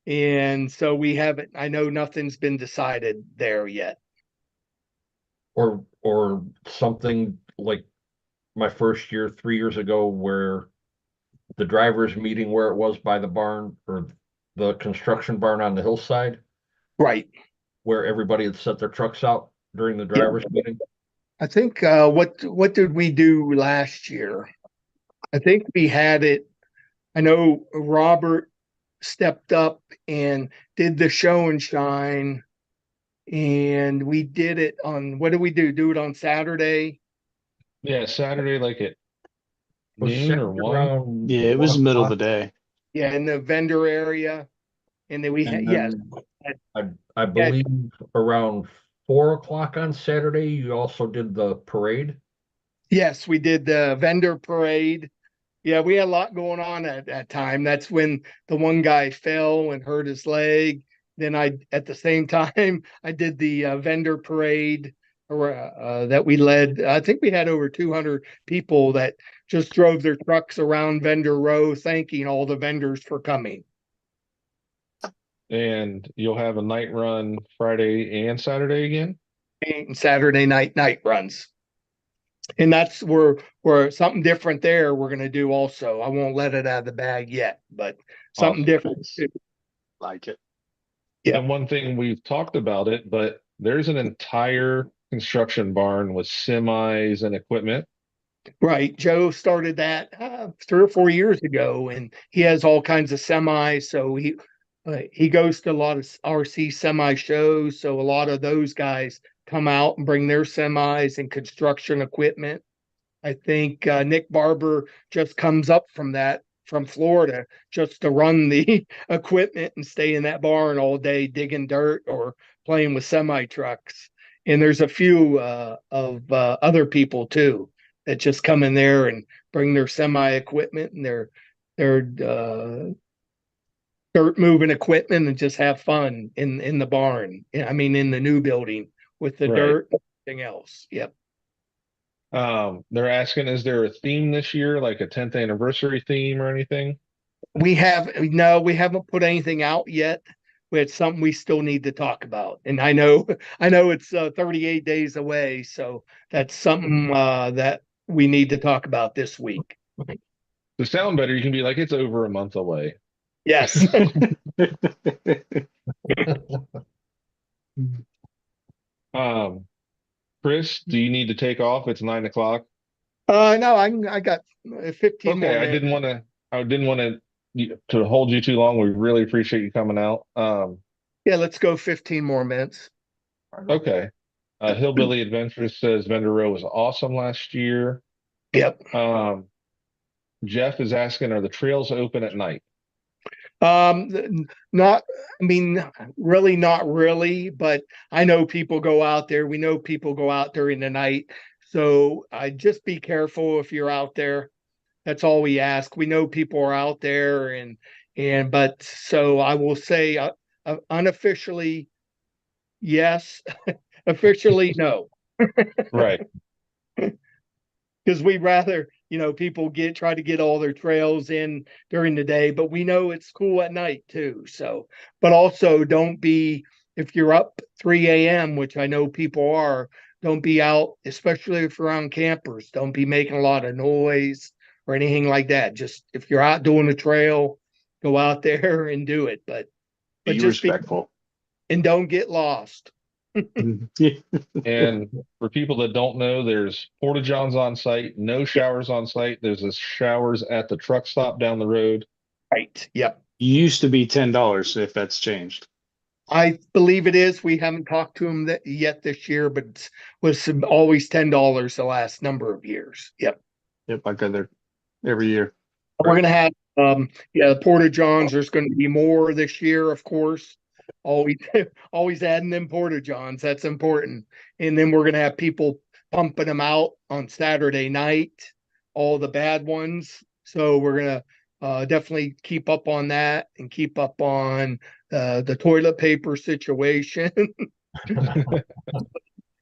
And so I know nothing's been decided there yet. Or something like my first year 3 years ago, where the drivers meeting where it was by the barn, or the construction barn on the hillside, Right. where everybody had set their trucks out during the drivers meeting. I think what did we do last year? I think we had it. I know Robert stepped up and did the show and shine, and we did it on, what did we do? Do it on Saturday? Yeah, Saturday, like at Was noon or 1? Yeah, it was the middle of the day. Yeah, in the vendor area. And then we had, yes. I believe around 4 o'clock on Saturday, you also did the parade. Yes, we did the vendor parade. Yeah, we had a lot going on at that time. That's when the one guy fell and hurt his leg. Then at the same time, I did the vendor parade that we led. I think we had over 200 people that just drove their trucks around Vendor Row, thanking all the vendors for coming. And you'll have a night run Friday and Saturday again? And Saturday night runs. And that's where something different there we're going to do also. I won't let it out of the bag yet, but something Awesome. different. Like it. Yeah. And one thing, we've talked about it, but there's an entire construction barn with semis and equipment. Right. Joe started that 3 or 4 years ago, and he has all kinds of semis. So he goes to a lot of RC semi shows. So a lot of those guys come out and bring their semis and construction equipment. I think Nick Barber just comes up from Florida just to run the equipment and stay in that barn all day digging dirt or playing with semi trucks. And there's a few of other people too that just come in there and bring their semi equipment and their dirt moving equipment and just have fun in the barn. I mean, in the new building with the Right. dirt and everything else. Yep. They're asking, is there a theme this year, like a 10th anniversary theme or anything? We haven't put anything out yet. It's something we still need to talk about. And I know it's 38 days away. So that's something that we need to talk about this week. To sound better, you can be like, it's over a month away. Yes. Chris, do you need to take off? It's 9 o'clock. No, I got 15 more Okay, I minutes. didn't want to hold you too long. We really appreciate you coming out. Yeah, let's go 15 more minutes. Okay. Hillbilly Adventures says Vendor Row was awesome last year. Yep. Jeff is asking, are the trails open at night? Not, I mean, really not really, but I know people go out there. We know people go out during the night. So just be careful if you're out there. That's all we ask. We know people are out there but so I will say unofficially, yes, officially, no. Right. Because we'd rather, people try to get all their trails in during the day, but we know it's cool at night too. So, but also don't be, if you're up 3 a.m., which I know people are, don't be out, especially if you're around campers. Don't be making a lot of noise or anything like that. Just if you're out doing a trail, go out there and do it. But Be just respectful. and don't get lost. And for people that don't know, there's porta johns on site, no showers on site. There's a showers at the truck stop down the road. Right. Yep. Used to be $10 if that's changed. I believe it is. We haven't talked to him yet this year, but it was always $10 the last number of years. Yep. Yep, I go there every year. We're gonna have the Porta Johns. There's going to be more this year, of course. Always always adding them Porta Johns. That's important. And then we're gonna have people pumping them out on Saturday night, all the bad ones. So we're gonna definitely keep up on that and keep up on the toilet paper situation.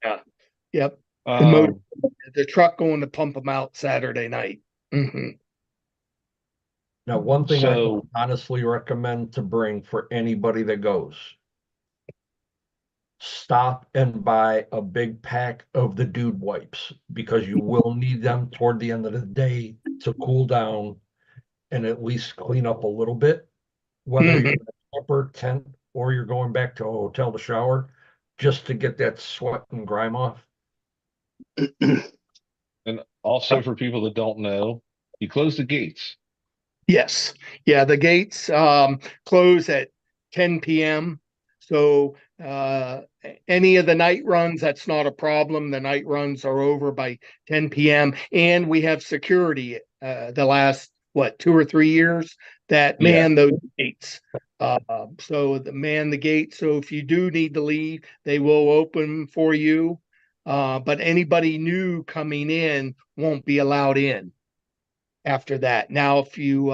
Yeah. Yep. The truck going to pump them out Saturday night. Mm-hmm. Now, one thing I So- would honestly recommend to bring for anybody that goes, stop and buy a big pack of the dude wipes, because you will need them toward the end of the day to cool down and at least clean up a little bit, whether you're in a camper, tent, or you're going back to a hotel to shower, just to get that sweat and grime off. And also for people that don't know, you close the gates. Yes. Yeah, the gates close at 10 p.m. So any of the night runs, that's not a problem. The night runs are over by 10 p.m. And we have security the last, 2 or 3 years that man those gates. So man the gate. So if you do need to leave, they will open for you. But anybody new coming in won't be allowed in after that. Now, if you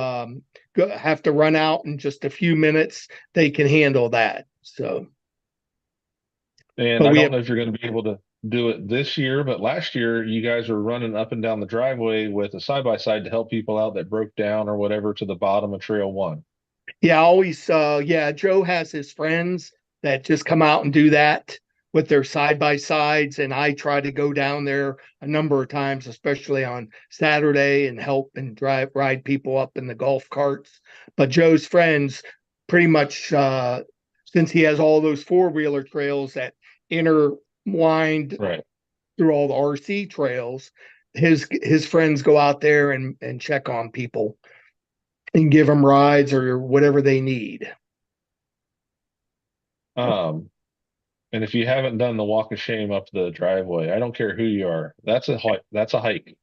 have to run out in just a few minutes, they can handle that. So, And I don't know if you're going to be able to do it this year, but last year you guys were running up and down the driveway with a side-by-side to help people out that broke down or whatever to the bottom of Trail 1. Yeah, always. Joe has his friends that just come out and do that with their side-by-sides, and I try to go down there a number of times, especially on Saturday, and help and ride people up in the golf carts. But Joe's friends pretty much, since he has all those four-wheeler trails that intertwined through all the RC trails, his friends go out there and check on people and give them rides or whatever they need. And if you haven't done the walk of shame up the driveway, I don't care who you are. That's a hike.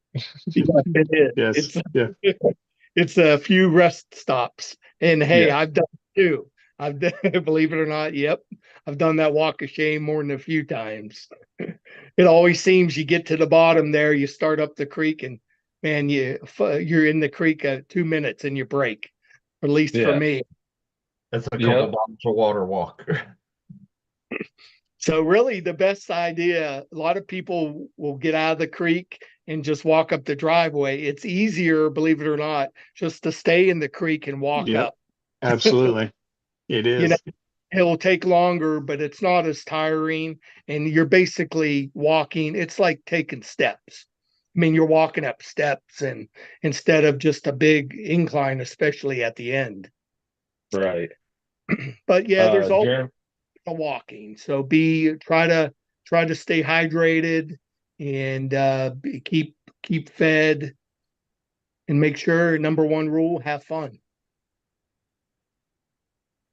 Yeah, it is. Yes. Yeah. It's a few rest stops. And hey, Yeah. I've done it too. I've done, believe it or not, yep. I've done that walk of shame more than a few times. It always seems you get to the bottom there, you start up the creek, and man, you're in the creek 2 minutes and you break. At least for Yeah. me. That's a couple Yep. bottles of water walk. So really the best idea, a lot of people will get out of the creek and just walk up the driveway. It's easier, believe it or not, just to stay in the creek and walk Yep. up. Absolutely. It You know, is. it'll take longer, but it's not as tiring. And you're basically walking, it's like taking steps. I mean, you're walking up steps and instead of just a big incline, especially at the end. Right. But yeah, there's always Jeremy, a walking. So try to stay hydrated and keep fed and make sure number one rule, have fun.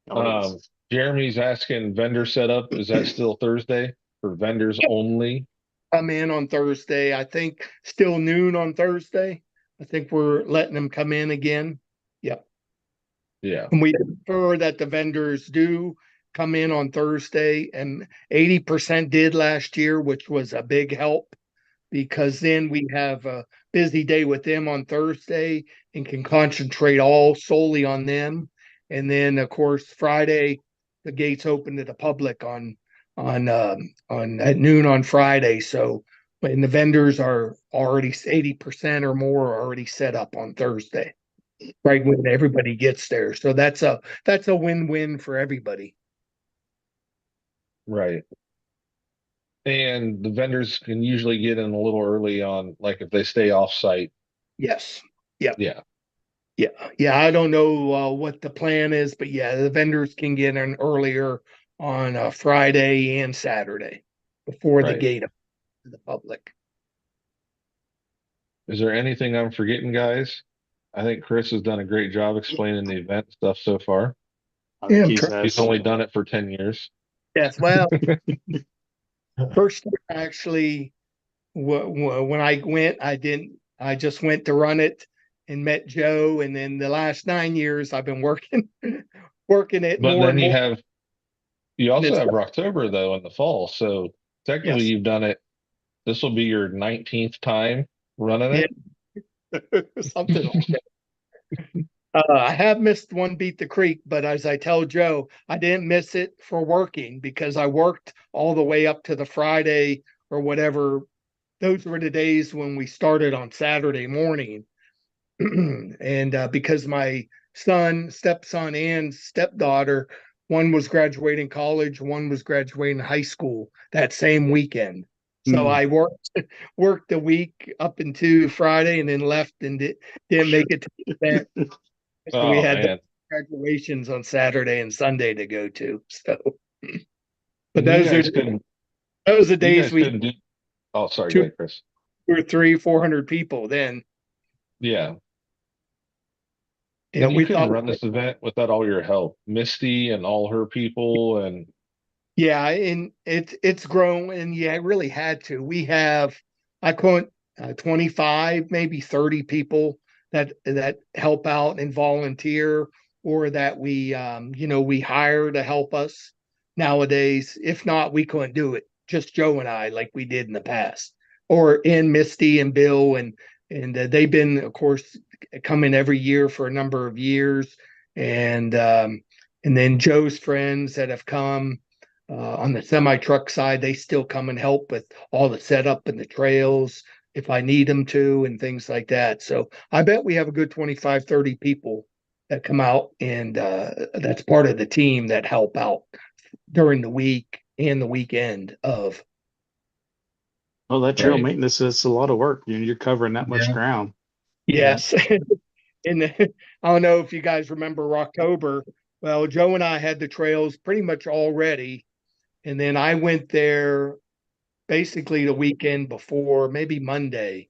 Oh, Jeremy's asking vendor setup. Is that still Thursday for vendors only? Come in on Thursday. I think still noon on Thursday. I think we're letting them come in again. Yep. Yeah. And we prefer that the vendors do come in on Thursday, and 80% did last year, which was a big help because then we have a busy day with them on Thursday and can concentrate all solely on them. And then of course Friday, the gates open to the public on at noon on Friday. So and the vendors are already 80% or more are already set up on Thursday, right when everybody gets there. So that's a win-win for everybody. Right. And the vendors can usually get in a little early on, like if they stay off site. Yes. Yep. Yeah. Yeah. I don't know what the plan is, but yeah, the vendors can get in earlier on Friday and Saturday before the Right. gate to the public. Is there anything I'm forgetting, guys? I think Chris has done a great job explaining the event stuff so far. I think Yeah, he's He's only done it for 10 years. yes. Well, first year, actually, when I went, I didn't. I just went to run it and met Joe, and then the last 9 years I've been working working it But more then and more. you And also it's have Rocktober though in the fall. So technically yes, you've done it. This will be your 19th time running yeah, it. something like that. I have missed one Beat the Creek, but as I tell Joe, I didn't miss it for working because I worked all the way up to the Friday or whatever. Those were the days when we started on Saturday morning. And because my stepson, and stepdaughter, one was graduating college, one was graduating high school that same weekend. So I worked the week up into Friday and then left and didn't make it to the event. So we Oh had the man. graduations on Saturday and Sunday to go to. So, but And you those are guys couldn't you days guys we couldn't do oh sorry, go two ahead, Chris. or three, 400 people then. Yeah. Yeah, And you we couldn't thought, run this event without all your help. Misty and all her people and yeah, and it's grown, and yeah, it really had to. We have, I quote, 25, maybe 30 people that help out and volunteer, or that we hire to help us nowadays. If not, we couldn't do it. Just Joe and I, like we did in the past, or in Misty and Bill, and they've been, of course, coming every year for a number of years, and then Joe's friends that have come on the semi truck side, they still come and help with all the setup and the trails if I need them to and things like that. So I bet we have a good 25, 30 people that come out, and that's part of the team that help out during the week and the weekend of. Oh, that trail right. maintenance is a lot of work. You're covering that much Yeah. ground. Yes. And I don't know if you guys remember October. Well, Joe and I had the trails pretty much all ready. And then I went there basically the weekend before, maybe Monday.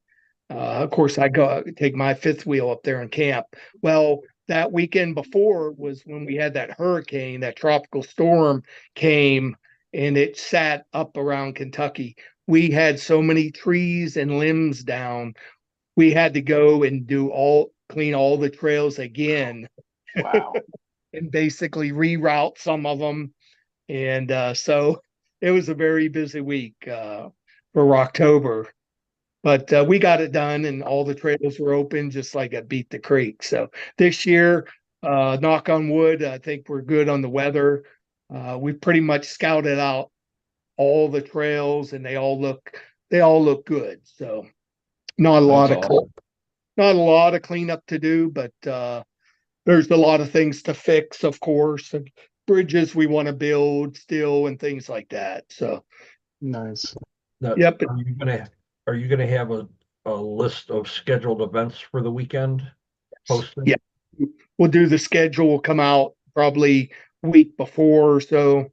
Of course, I go take my fifth wheel up there and camp. Well, that weekend before was when we had that hurricane, that tropical storm came, and it sat up around Kentucky. We had so many trees and limbs down. we had to go and clean all the trails again Wow. and basically reroute some of them. And so it was a very busy week for October. But we got it done, and all the trails were open, just like at Beat the Creek. So this year, knock on wood, I think we're good on the weather. We pretty much scouted out all the trails, and they all look good. So not a That's lot of awesome. not a lot of cleanup to do, but there's a lot of things to fix, of course, and bridges we want to build still and things like that. So Nice. Now, yep. are you gonna have a list of scheduled events for the weekend posted? Yeah. We'll do the schedule, will come out probably week before or so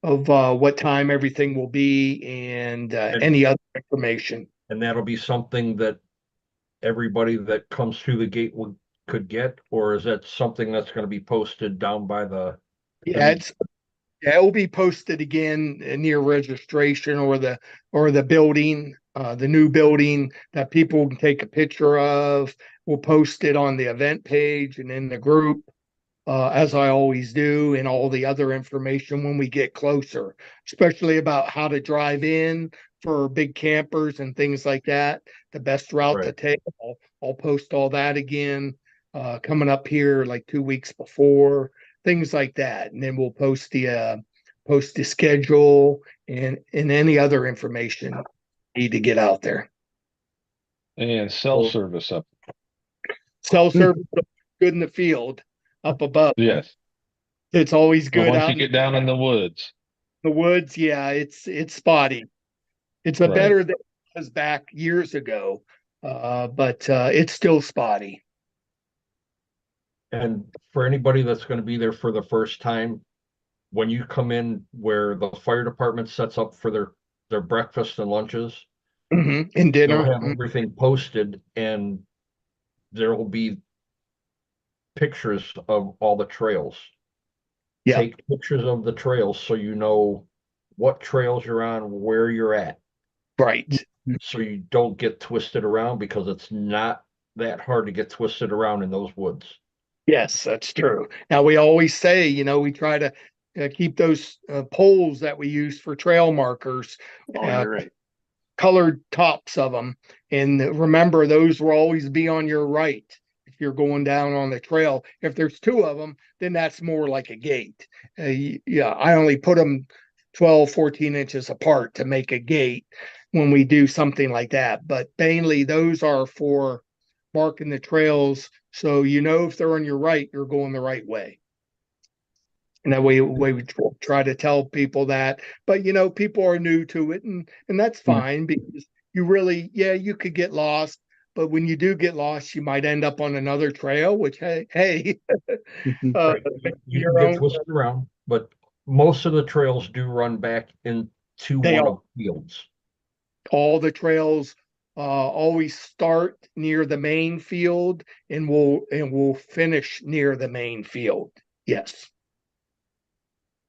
of what time everything will be and any other information. And that'll be something that everybody that comes through the gate could get, or is that something that's gonna be posted down by the? Yeah, it will be posted again near registration or the building, the new building that people can take a picture of. We'll post it on the event page and in the group, as I always do, and all the other information when we get closer, especially about how to drive in for big campers and things like that. The best route to take. I'll post all that again coming up here like 2 weeks before, things like that, and then we'll post the schedule and any other information need to get out there. And cell service up. Cell service good in the field up above. Yes. It's always But good once out you get down in the woods. the woods. Yeah, it's spotty. It's a Right. better than it was back years ago, but it's still spotty. And for anybody that's gonna be there for the first time, when you come in where the fire department sets up for their breakfast and lunches, And they'll dinner. have everything posted and there will be pictures of all the trails. Yeah. Take pictures of the trails so you know what trails you're on, where you're at, Right. so you don't get twisted around, because it's not that hard to get twisted around in those woods. Yes, that's true. Now we always say, we try to keep those poles that we use for trail markers, Oh, you're right. colored tops of them. And remember, those will always be on your right if you're going down on the trail. If there's two of them, then that's more like a gate. Yeah, I only put them 12, 14 inches apart to make a gate when we do something like that. But mainly those are for marking the trails. So if they're on your right, you're going the right way. And that way we try to tell people that, but people are new to it, and that's fine, because you could get lost, but when you do get lost, you might end up on another trail, which hey, Right. You can get twisted around, but most of the trails do run back into one of the fields. all the trails always start near the main field and will finish near the main field. Yes.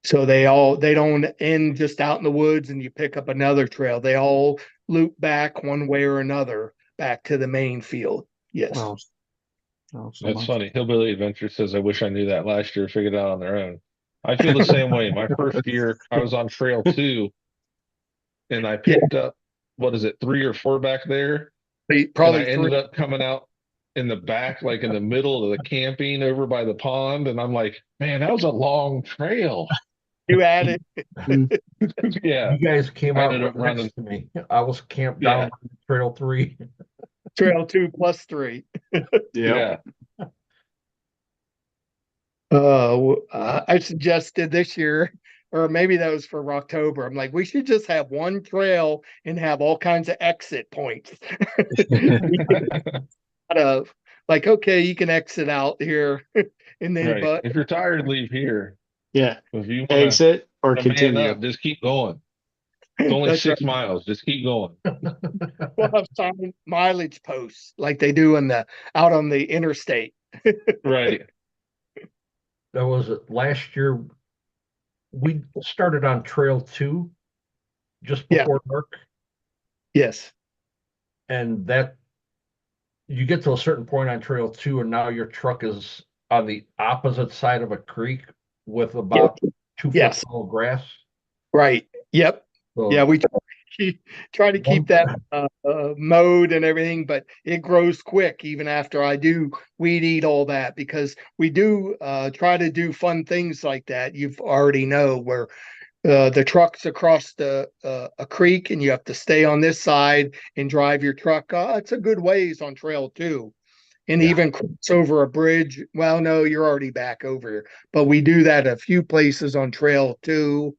So they don't end just out in the woods and you pick up another trail. They all loop back one way or another back to the main field. Yes. Wow. So That's much. funny. Hillbilly Adventure says, I wish I knew that last year, figured it out on their own. I feel the same way. My first year, I was on Trail 2 and I picked up, what is it, 3 or 4 back there? Probably and I ended up coming out in the back, like in the middle of the camping over by the pond. And I'm like, man, that was a long trail. You had it. Yeah. You guys came I out ended up right running. next to me. I was camped down on Trail 3. Trail 2 plus 3. Yeah. I suggested this year, or maybe that was for October. I'm like, we should just have one trail and have all kinds of exit points. Of like, okay, you can exit out here, and then Right. If you're tired, leave here. Yeah. If you want Exit or to man continue. up, just keep going. It's only That's 6 miles. Just keep going. we'll have some mileage posts like they do out on the interstate. Right. That was last year. We started on Trail 2 just before dark, Yes. and that you get to a certain point on trail 2 and now your truck is on the opposite side of a creek with Yep. about 2 foot Yes. tall grass. Right. Yep. So Yeah, we try to keep that mowed and everything, but it grows quick even after I do weed eat all that, because we do try to do fun things like that. You've already know where the truck's across a creek and you have to stay on this side and drive your truck. It's a good ways on trail 2. And Yeah. even cross over a bridge. Well, no, you're already back over here, but we do that a few places on trail 2.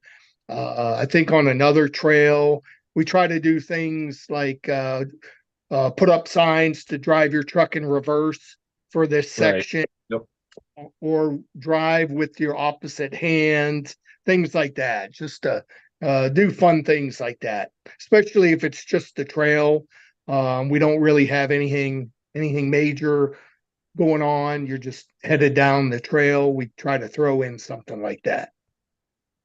I think on another trail, we try to do things like put up signs to drive your truck in reverse for this Right. section, Yep. or drive with your opposite hand, things like that. Just to do fun things like that, especially if it's just the trail. We don't really have anything major going on. You're just headed down the trail. We try to throw in something like that.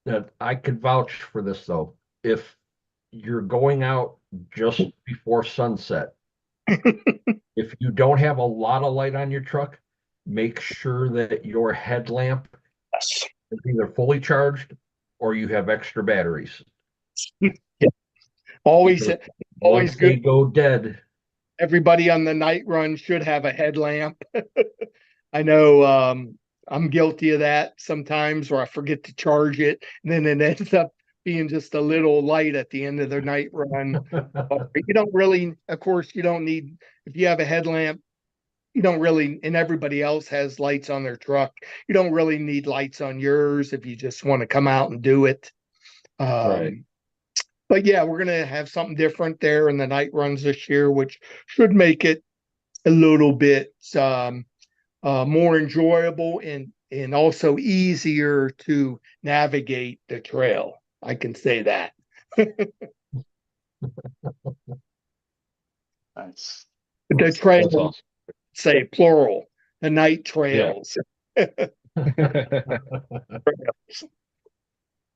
That I could vouch for this though. If you're going out just before sunset, if you don't have a lot of light on your truck, make sure that your headlamp Yes. is either fully charged or you have extra batteries. Always, Because always once they good. go dead, Everybody on the night run should have a headlamp. I know I'm guilty of that sometimes, where I forget to charge it, and then it ends up being just a little light at the end of the night run. You don't really, of course, you don't need, if you have a headlamp, you don't really, and everybody else has lights on their truck. You don't really need lights on yours if you just want to come out and do it. Right. But yeah, we're gonna have something different there in the night runs this year, which should make it a little bit more enjoyable and also easier to navigate the trail. I can say that. Nice. The That's trail, awesome. say plural, the night Yeah. trails.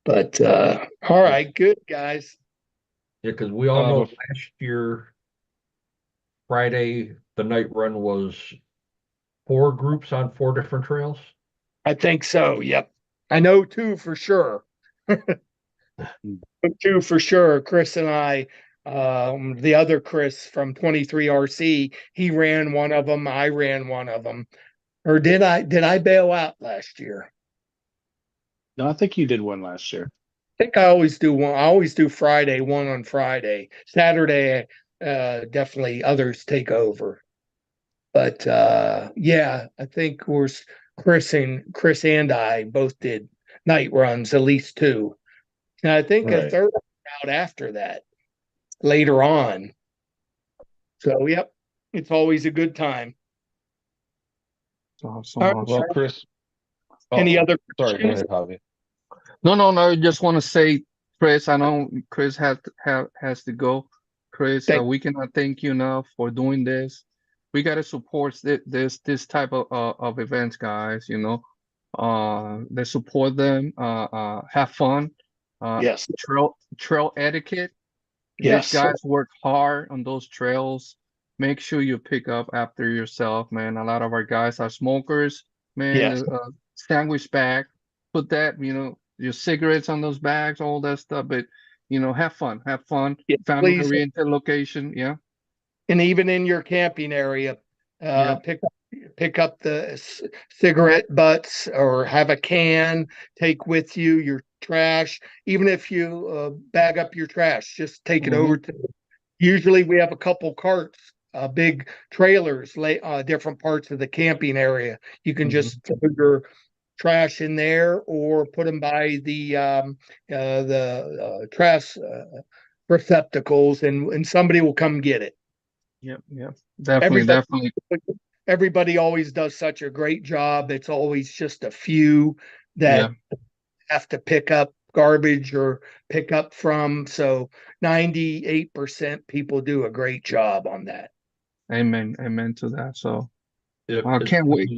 But all right, good guys. yeah, because we all know Bef- last year, Friday, the night run was 4 groups on 4 different trails. I think so. Yep. I know 2 for sure. 2 for sure. Chris and I, the other Chris from 23 RC, he ran one of them. I ran one of them. Or did I bail out last year? No, I think you did one last year. I think I always do one. I always do Friday, one on Friday. Saturday, definitely others take over. But yeah, I think was Chris and I both did night runs, at least 2. And I think a Right. third out after that later on. So yep, it's always a good time. Awesome, All right, awesome. Well, Chris. any Oh, other sorry. Go questions? ahead, Hobby. No. I just want to say, Chris, I know Chris has to go. Chris, Thank we cannot thank you enough for doing this. We gotta support this type of events, guys. You know, they support them. Have fun. Yes, Trail etiquette. These yes, guys work hard on those trails. Make sure you pick up after yourself, man. A lot of our guys are smokers, man. yes. Sandwich bag, put that, your cigarettes on those bags, all that stuff. But have fun, Yeah, family please. oriented location. Yeah, And even in your camping area, yeah. pick up the cigarette butts, or have a can, take with you your trash. Even if you bag up your trash, just take it Mhm. over to, usually we have a couple carts, big trailers, different parts of the camping area. You can just throw your trash in there, or put them by the trash receptacles, and somebody will come get it. Yep. Definitely, Everybody, definitely. everybody always does such a great job. It's always just a few Yeah. that have to pick up garbage or pick up from. So 98% people do a great job on that. Amen to that. So I It's, can't wait.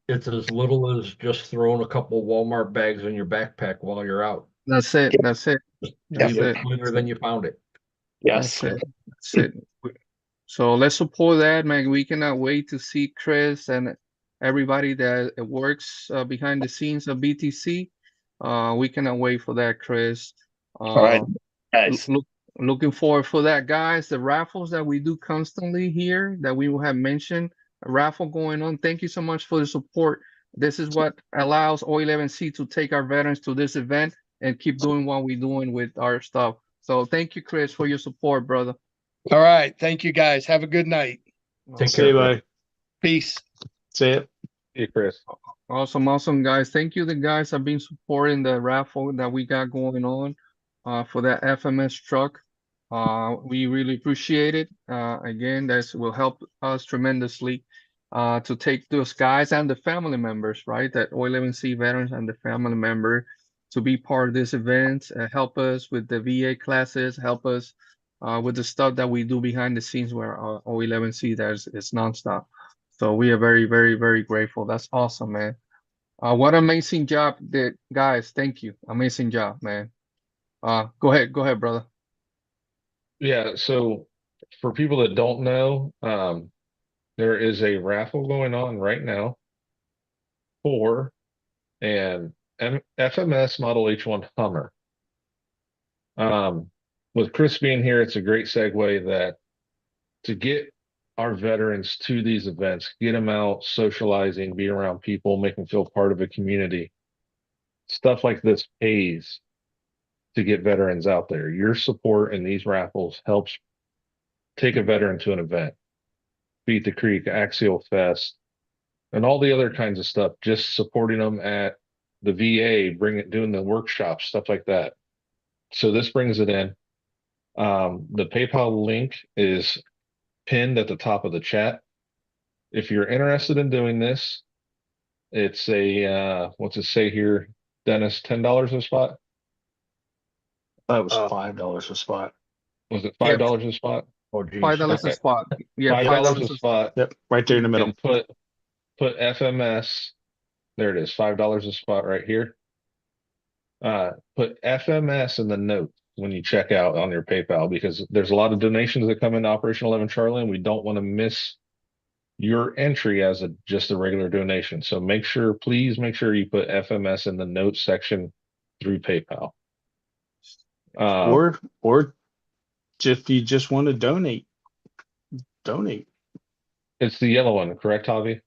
it's as little as just throwing a couple Walmart bags in your backpack while you're out. That's it. Yeah, That's it. That's Leave it it. cleaner than you found it. That's yes. it. That's it. So let's support that, man. We cannot wait to see Chris and everybody that works behind the scenes of BTC. We cannot wait for that, Chris. All right, Uh, guys. looking forward for that, guys. The raffles that we do constantly here that we will have mentioned, a raffle going on. Thank you so much for the support. This is what allows O11C to take our veterans to this event and keep doing what we're doing with our stuff. So thank you, Chris, for your support, brother. All right. Thank you, guys. Have a good night. Take See you, care. bye. Peace. See it. Hey, Chris. Awesome, guys. Thank you, the guys have been supporting the raffle that we got going on for that FMS truck. We really appreciate it. Again, this will help us tremendously to take those guys and the family members, right? That O11C veterans and the family member to be part of this event, help us with the VA classes, help us with the stuff that we do behind the scenes where O11C it's nonstop. So we are very grateful. That's awesome, man. What amazing job did guys. Thank you. Amazing job, man. Go ahead, brother. Yeah, so for people that don't know, there is a raffle going on right now for an FMS Model H1 Hummer. With Chris being here, it's a great segue that to get our veterans to these events, get them out socializing, be around people, make them feel part of a community. Stuff like this pays to get veterans out there. Your support in these raffles helps take a veteran to an event, Beat the Creek, Axial Fest, and all the other kinds of stuff. Just supporting them at the VA, doing the workshops, stuff like that. So this brings it in. The PayPal link is pinned at the top of the chat. If you're interested in doing this, it's a what's it say here, Dennis? $10 a spot? That was $5 a spot. Was it Yep. $5 a spot? Oh, geez. $5 a Okay. spot. Yeah, $5 a spot. Yep, right there in the middle. And put FMS. There it is, $5 a spot right here. Put FMS in the note when you check out on your PayPal, because there's a lot of donations that come into Operation 11 Charlie, and we don't want to miss your entry as just a regular donation. So please make sure you put FMS in the notes section through PayPal. Or if you just want to donate. It's the yellow one, correct, Javi?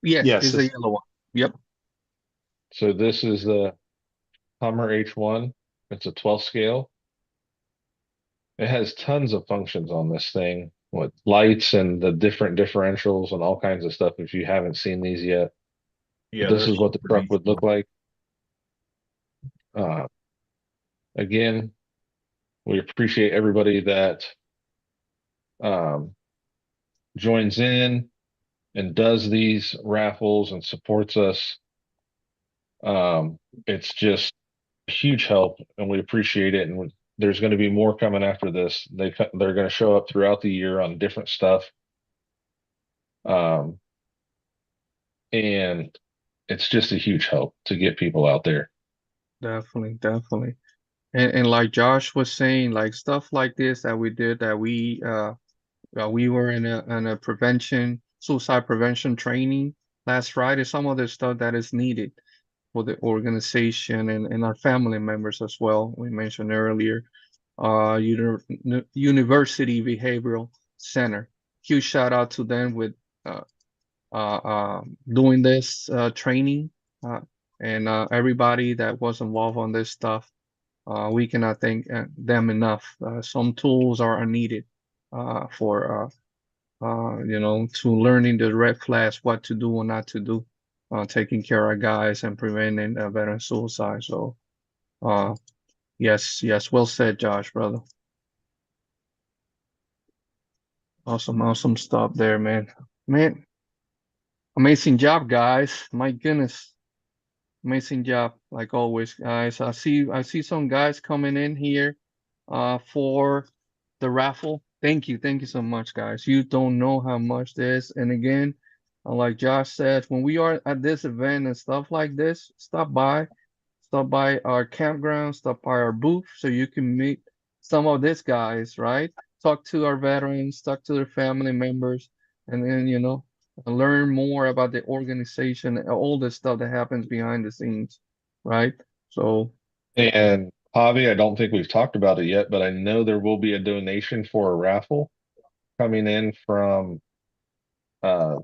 Yes, it's a yellow one. Yep. So this is the Hummer H1. It's a 12 scale. It has tons of functions on this thing with lights and the different differentials and all kinds of stuff. If you haven't seen these yet, Yeah, this they're is what the super truck neat. would look like. Again, we appreciate everybody that joins in and does these raffles and supports us. It's just a huge help, and we appreciate it. And there's going to be more coming after this. They're going to show up throughout the year on different stuff. And it's just a huge help to get people out there. Definitely. And like Josh was saying, like stuff like this that we did, that we were in a suicide prevention training last Friday. Some of the stuff that is needed for the organization and our family members as well. We mentioned earlier, University Behavioral Center. Huge shout out to them with doing this training and everybody that was involved on this stuff. We cannot thank them enough. Some tools are needed for to learning the red flags, what to do or not to do, taking care of guys and preventing veteran suicide. So, yes, well said, Josh, brother. Awesome stuff there, man. Amazing job, guys. My goodness. Amazing job, like always, guys. I see some guys coming in here for the raffle. Thank you so much, guys. You don't know how much this. And again, like Josh said, when we are at this event and stuff like this, stop by our campground, stop by our booth, so you can meet some of these guys, right? talk to our veterans, talk to their family members, and then learn more about the organization and all the stuff that happens behind the scenes, right? So And Hobby, I don't think we've talked about it yet, but I know there will be a donation for a raffle coming in from uh,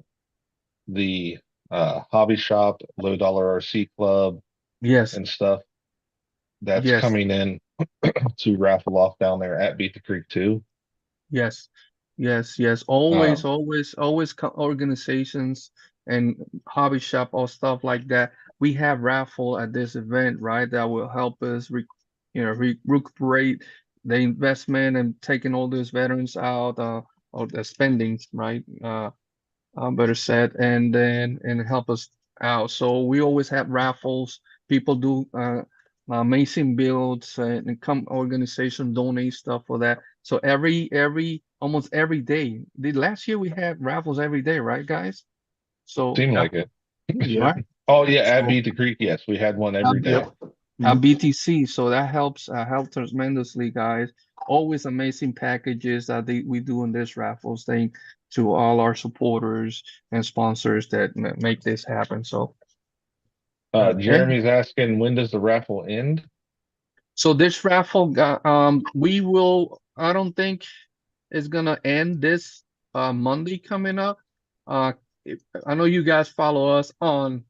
the hobby shop, low dollar RC club, yes, and stuff. That's yes, coming in to raffle off down there at Beat the Creek too. yes, yes. Always, Um, always, always organizations and hobby shop or stuff like that. We have raffle at this event, right? That will help us, recuperate the investment and taking all those veterans out, or the spendings, right? Better said, and then and help us out. So we always have raffles. People do amazing builds, and come organization donate stuff for that. So every almost every day. The last year we had raffles every day, right, guys? So seemed like it. Yep. right. Oh yeah, at So Beat the Creek, yes, we had one uh, every day. Yep. Mhm. BTC, so that helps tremendously, guys. Always amazing packages that we do in this raffles thing to all our supporters and sponsors that make this happen. So yeah, Jeremy's asking, when does the raffle end? so this raffle, we will. I don't think it's gonna end this Monday coming up. Uh, I know you guys follow us on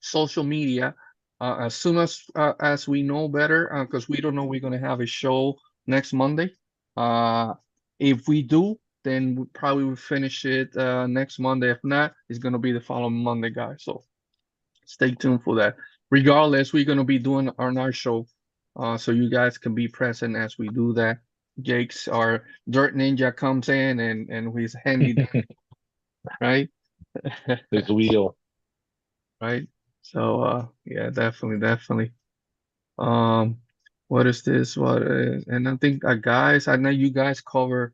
social media as soon as we know better, because we don't know we're gonna have a show next Monday. If we do, then we probably will finish it next Monday. If not, it's gonna be the following Monday, guys. So stay tuned for that. Regardless, we're gonna be doing our night show, so you guys can be present as we do that. Jake's our dirt ninja comes in and he's handy, right? There's a wheel. Right. So yeah, definitely. Um, what is this? What and I think guys, I know you guys cover.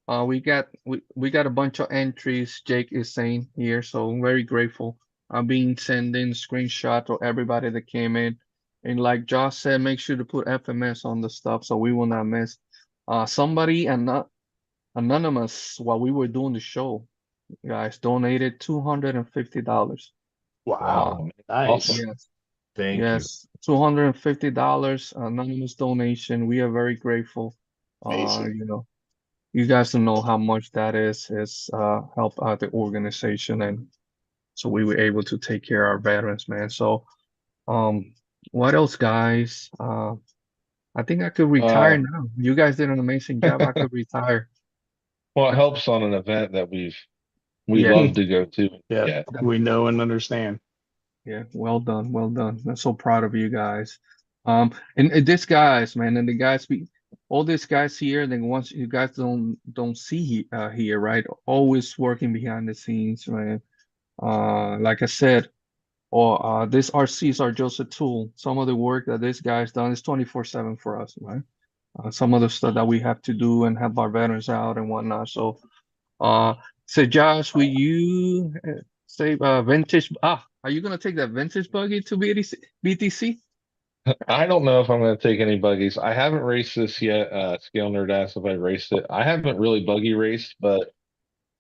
We got a bunch of entries. Jake is saying here, so I'm very grateful. I've been sending screenshot of everybody that came in, and like Josh said, make sure to put FMS on the stuff so we will not miss. Somebody and not anonymous while we were doing the show, guys, donated $250. Uh, Wow. Awesome. Nice. yes. Thank you. Yes, $250 anonymous donation. We are very grateful. Amazing. You guys don't know how much that is help out the organization, and so we were able to take care of our veterans, man. So what else, guys? I think I could retire Uh, now. You guys did an amazing job. I could retire. well, it helps on an event that we Yeah, love to go to. Yeah. Yeah. We know and understand. yeah, well done, well done. I'm so proud of you guys. And this guys, man, and the guys all these guys here, then once you guys don't see here, right? Always working behind the scenes, man. Like I said, or this RCs are just a tool. Some of the work that this guy's done is 24/7 for us, right? Some of the stuff that we have to do and help our veterans out and whatnot. So uh, so Josh, will you say vintage? Are you gonna take that vintage buggy to BTC? I don't know if I'm going to take any buggies. I haven't raced this yet. Scale Nerd asked if I raced it. I haven't really buggy raced, but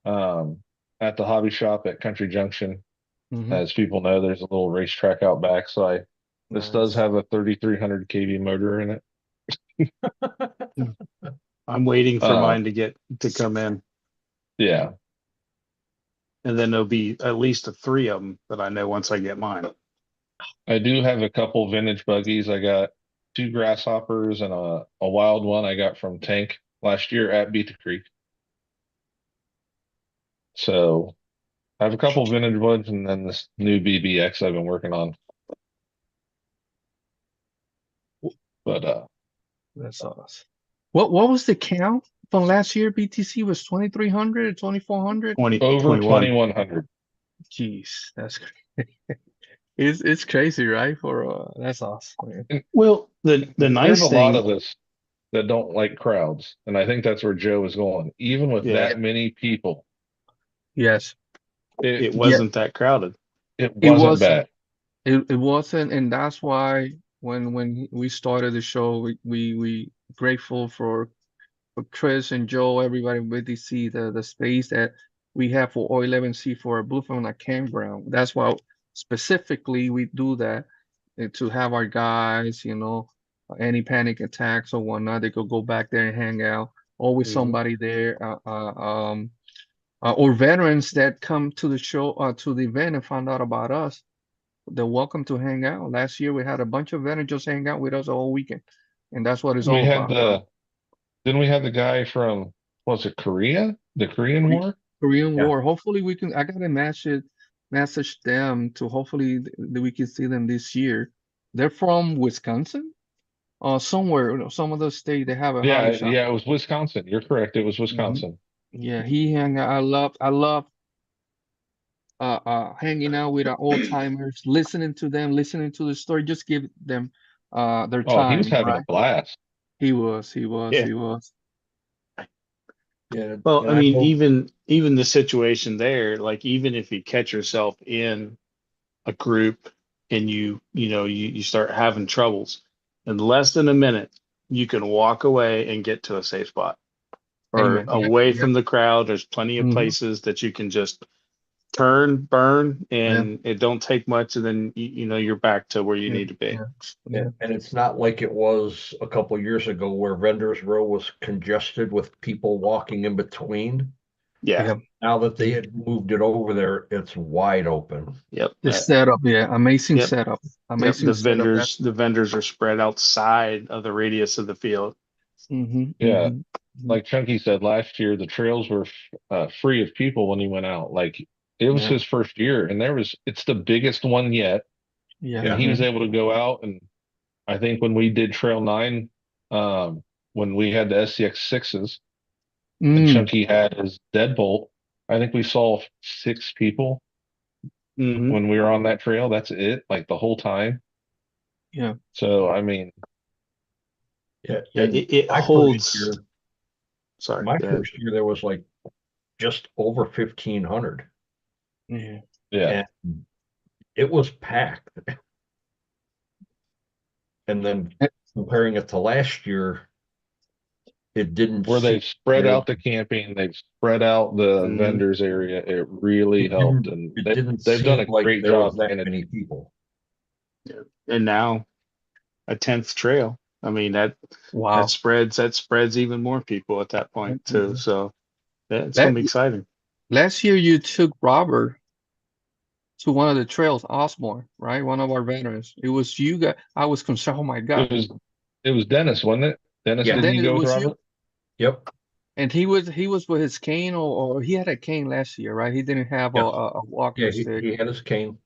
um, at the hobby shop at Country Junction, Hmm. as people know, there's a little racetrack out back. So this does Nice. have a 3300 kV motor in it. I'm waiting for Uh, mine to come in. yeah, And then there'll be at least three of them that I know once I get mine. I do have a couple vintage buggies. I got two grasshoppers and a wild one I got from Tank last year at Beat the Creek. So I have a couple vintage ones and then this new BBX I've been working on. But That's awesome. What was the count from last year? BTC was 2,300, 2,400. 20, over 21. 2100. Jeez, that's it's crazy, right? For that's awesome, man. Well, the There's a nice lot thing, of us that don't like crowds. And I think that's where Joe is going. Even with yeah, that many people, Yes, it it yeah, wasn't that crowded. it it wasn't wasn't. bad. It wasn't, and that's why when we started the show, we grateful for Chris and Joe, everybody in BTC, the space that we have for O11C for a Bluefin campground. That's why specifically we do that to have our guys, any panic attacks or whatnot, they could go back there and hang out. Always Mhm. somebody there, or veterans that come to the show, to the event and find out about us. They're welcome to hang out. Last year we had a bunch of veterans just hang out with us all weekend, and that's what it's We all had about, bro. didn't we have the guy from, was it Korea? The Korean Kore- War? Korean Yeah. War. Hopefully we can. I gotta message them to hopefully we can see them this year. They're from Wisconsin or somewhere. Some other state they have a hobby Yeah, shop. yeah, it was Wisconsin. You're correct. It was Mhm. Wisconsin. Yeah, he hang out. I love hanging out with our old timers, listening to them, listening to the story. Just give them their Oh, he was time, having a right? blast. Yeah. He was. Yeah, Well, and I I mean, hope even the situation there, like even if you catch yourself in a group and you start having troubles, in less than a minute, you can walk away and get to a safe spot or Amen. Yeah, away yeah. from the crowd. There's plenty of Hmm. places that you can just turn, burn, Yeah, and it don't take much, and then you're back to where you yeah, need to be. yeah, yeah. and it's not like it was a couple years ago where Vendors Row was congested with people walking in between. Yeah. Yeah. Now that they had moved it over there, it's wide open. Yep. The setup, yeah, amazing Yep. setup. Yep. Amazing setup. That. The vendors are spread outside of the radius of the field. Hmm. Yeah, Hmm. like Chunky said last year, the trails were free of people when he went out. Like it was Yeah, his first year, and it's the biggest one yet, yeah, and Yeah. he yeah. was able to go out. And I think when we did Trail 9, when we had the SCX sixes, and Mm, Chunky had his deadbolt, I think we saw 6 people Hmm. when we were on that trail. That's it, like the whole time. yeah. So I mean, Yeah, and It my first holds. year, Sorry. my Go ahead. first year there was like just over 1,500, Yeah. yeah, and it was packed. And then Eh, comparing it to last year, it didn't where seem they've spread there. out the camping, they've spread out the Mhm. vendors area. It really helped, and It didn't they've done seem a like great there was job that managing. many people. Yeah. And now a 10th trail. I mean Wow. that spreads even more people at that point too. Mhm. So yeah, it's gonna That be exciting. last year you took Robert to one of the trails, Osborne, right? One of our veterans. It was you guys. I was concerned. Oh my God. It was it was Dennis, wasn't it? Dennis, Yeah. didn't Then you it go with was you, Robert? Yep. and he was with his cane, or he had a cane last year, right? He didn't have a, Yes. a walking Yeah. stick. He had his cane.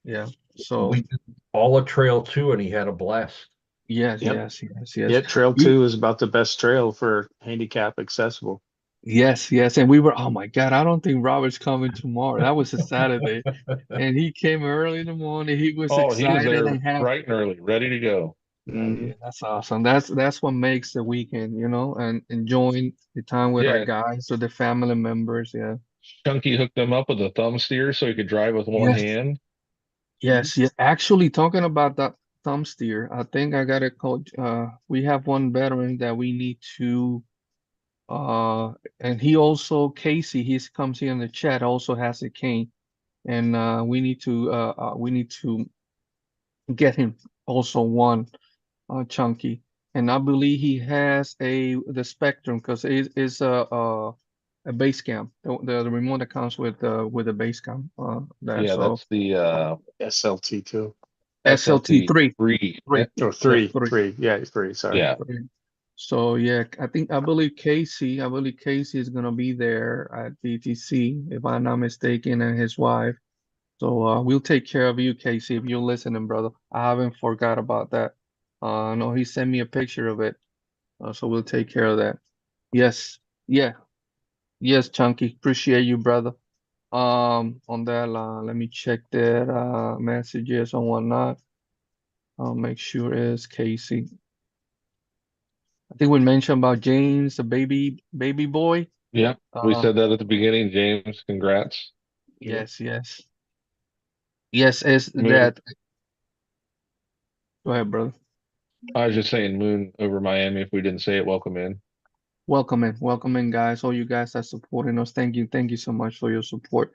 Yeah. So We did all a trail too, and he had a blast. yes, Yep. yes, yes, yes. Yeah, Trail We 2 is about the best trail for handicap accessible. Yes, yes, and we were. Oh my God, I don't think Robert's coming tomorrow. That was a Saturday, and he came early in the morning. He was Oh, he was excited there and happy. bright and early, ready to go. Yeah, Mhm. that's awesome. That's what makes the weekend, and enjoying the time with our Yeah, guys or the family members. Yeah. Chunky hooked him up with a thumb steer so he could drive with one Yes, hand. yes, yes. Actually, talking about that thumb steer, I think I got a call. We have one veteran that we need to. And he also Casey. He comes here in the chat. Also has a cane, and we need to get him also one chunky. And I believe he has the Spectrum because it is a base cam. The remote that comes with the base cam. That Yeah, so that's the SLT2. SLT SLT three three. three Or yeah three, three three. Yeah, three. Sorry. Yeah, three. So yeah, I believe Casey is gonna be there at BTC if I'm not mistaken, and his wife. So we'll take care of you, Casey, if you're listening, brother. I haven't forgot about that. No, he sent me a picture of it. So we'll take care of that. Yes, yeah, yes, Chunky. Appreciate you, brother. On that, let me check that messages and whatnot. I'll make sure it's Casey. I think we mentioned about James, the baby boy. yeah. We Uh, said that at the beginning. James, congrats. Yep. yes, yes, yes. Is Moon. that? Go ahead, brother. I was just saying Moon over Miami. If we didn't say it, welcome in. Welcome in, guys. All you guys that supporting us, thank you so much for your support.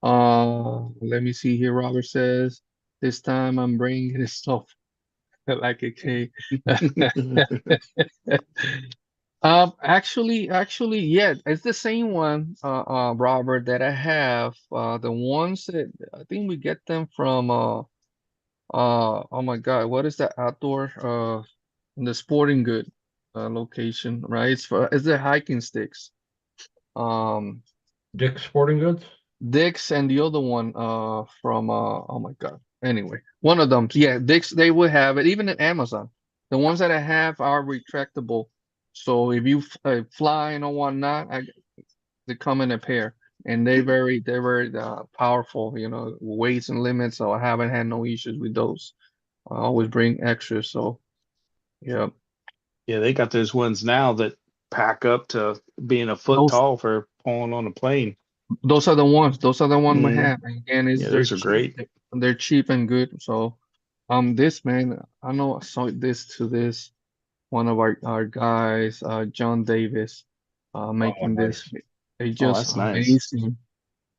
Let me see here. Robert says, this time I'm bringing this stuff like a K. Actually, yeah, it's the same one, Robert, that I have. The ones that I think we get them from, oh my God, what is that outdoor, the sporting good, location, right? It's the hiking sticks. Um, Dick's Sporting Goods. Dick's and the other one, from, oh my God. Anyway, one of them, yeah, Dick's, they would have it, even at Amazon. The ones that I have are retractable. So if you fly or whatnot, they come in a pair, and they're very powerful, weights and limits. So I haven't had no issues with those. I always bring extras. So yeah, Yeah, they got those ones now that pack up to being a foot those tall for pulling on a plane. those are the ones. Those are the one we Mm, have. And again, yeah, they're those are cheap. great. They're cheap and good. So this man, I know I saw this one of our guys, John Davis, Oh, making this. nice. They Oh, just that's nice.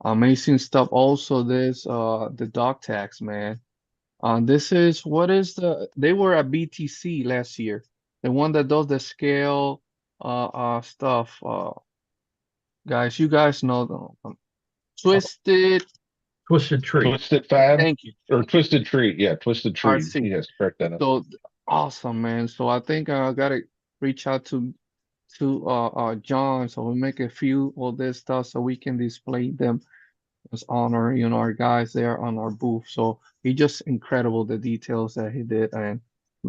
amazing stuff. Also, this the dog tags, man. This is what is they were at BTC last year. The one that does the scale stuff. Guys, you guys know them. Oh, Twisted, Twisted Treat. Twisted Fab thank you. or Twisted Treat. Yeah, Twisted Treat. RC. Yes, correct that. So awesome, man. So I think I gotta reach out to John, so we make a few of this stuff so we can display them as honor, our guys there on our booth. So he just incredible, the details that he did, and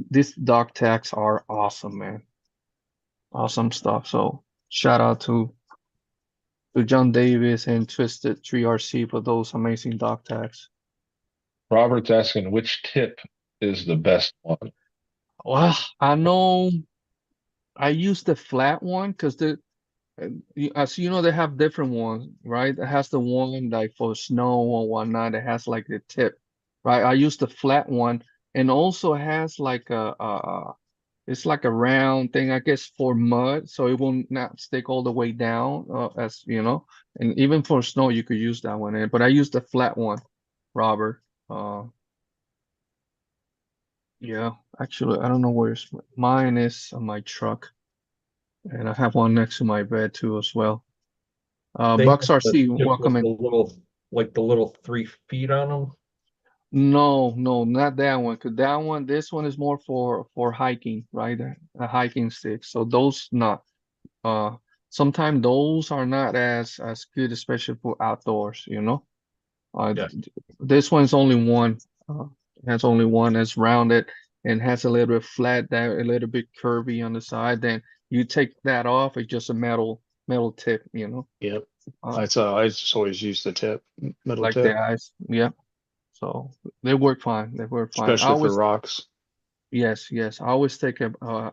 these dog tags are awesome, man. Awesome stuff. So shout out to John Davis and Twisted 3RC for those amazing dog tags. Robert's asking which tip is the best one. Well, I know I use the flat one because as you know, they have different ones, right? It has the one like for snow or whatnot. It has like the tip, right? I use the flat one, and also has like it's like a round thing, I guess, for mud, so it will not stick all the way down, as you know. And even for snow, you could use that one. But I use the flat one, Robert. Uh, yeah, actually, I don't know where's mine is on my truck, and I have one next to my bed too as well. They have Bucks the RC, tip welcome with in. the little 3 feet on them. No, no, not that one. Cause that one, this one is more for hiking, right? A hiking stick. So those not. Uh, Sometimes those are not as good, especially for outdoors. Yeah. This one's only one. Has only one that's rounded and has a little bit flat, that a little bit curvy on the side. Then you take that off, it's just a metal tip. Yep. Uh, I just always use the tip, metal like the tip, eyes. Yeah. So they work fine. They work fine. I especially for always rocks. Yes, yes. I always take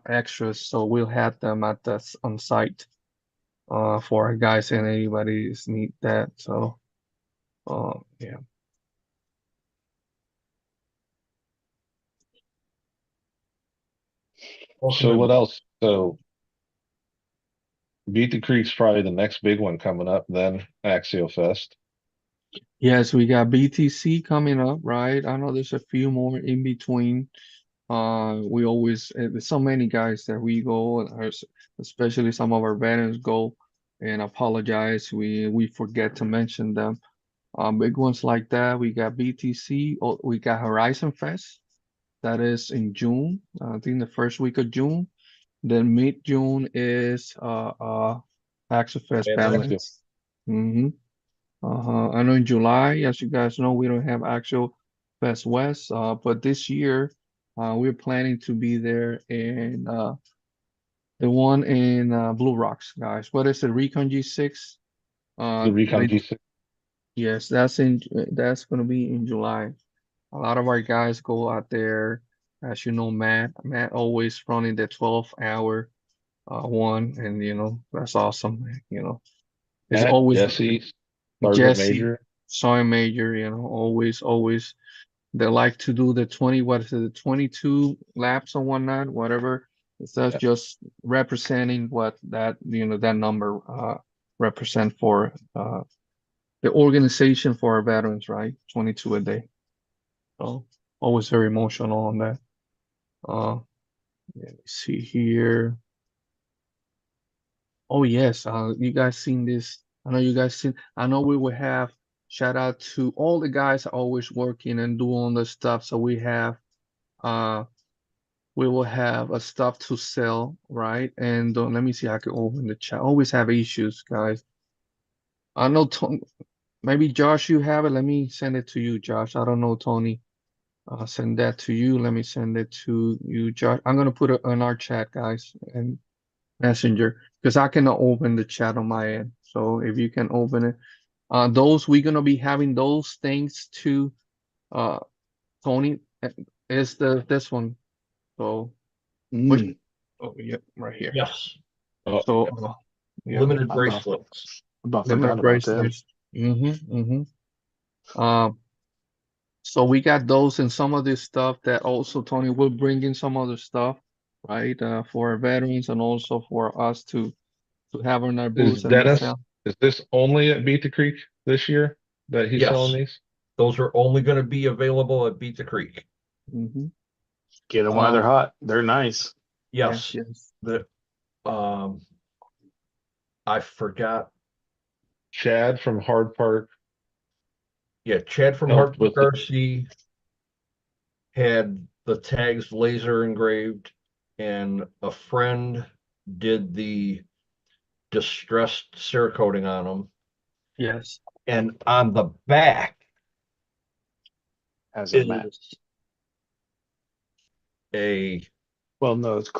extras, so we'll have them on site for our guys and anybody's need that. So yeah. Welcome So in. what else? So Beat the Creek's probably the next big one coming up, then Axial Fest. Yes, we got BTC coming up, right? I know there's a few more in between. We always there's so many guys that we go, and especially some of our veterans go and apologize. We forget to mention them. Big ones like that. We got BTC. We got Horizon Fest. That is in June. I think the first week of June. Then mid-June is Axial Fest Axial. Badlands. Mm-hmm. I know in July, as you guys know, we don't have Axial Fest West. But this year, we're planning to be there in the one in Blue Rocks, guys. What is it? Recon G6? The Recon They G6. Yes, that's gonna be in July. A lot of our guys go out there. As you know, Matt always running the 12-hour one, and that's awesome. It's Matt, always Jesse, Sergeant Jesse, Major. Sergeant Major. Always. They like to do the 20, what is it, the 22 laps or whatnot, whatever. That's Yeah. just representing what that that number represent for the organization for our veterans, right? 22 a day. So always very emotional on that. Let me see here. Oh yes, you guys seen this? I know you guys seen. I know we will have shout out to all the guys always working and doing the stuff. So uh we will have a stuff to sell, right? And let me see. I can open the chat. Always have issues, guys. I know maybe Josh, you have it. Let me send it to you, Josh. I don't know, Tony. I'll send that to you. Let me send it to you, Josh. I'm gonna put it in our chat, guys, and Messenger, because I cannot open the chat on my end. So if you can open it, those we're gonna be having those things to uh Tony is this one. So which Mm, oh yeah, right here. Yes, Oh, So yeah, limited I about, bracelets. about limit forgot about them. bracelets. Um, so we got those and some of this stuff that also Tony will bring in some other stuff, right? For our veterans and also for us to have on our is booths and we Dennis? sell. Is this only at Beat the Creek this year that he's selling Yes, these? those are only going to be available at Beat the Creek. Mm-hmm. Get them while they're hot. They're nice. Yes, Yes, yes. the I forgot. Chad from Hard Park Yeah, Chad from helped Hartford with it. RC had the tags laser engraved, and a friend did the distressed Cerakoting on them. Yes. And on the back As a map. is a Well, no, it's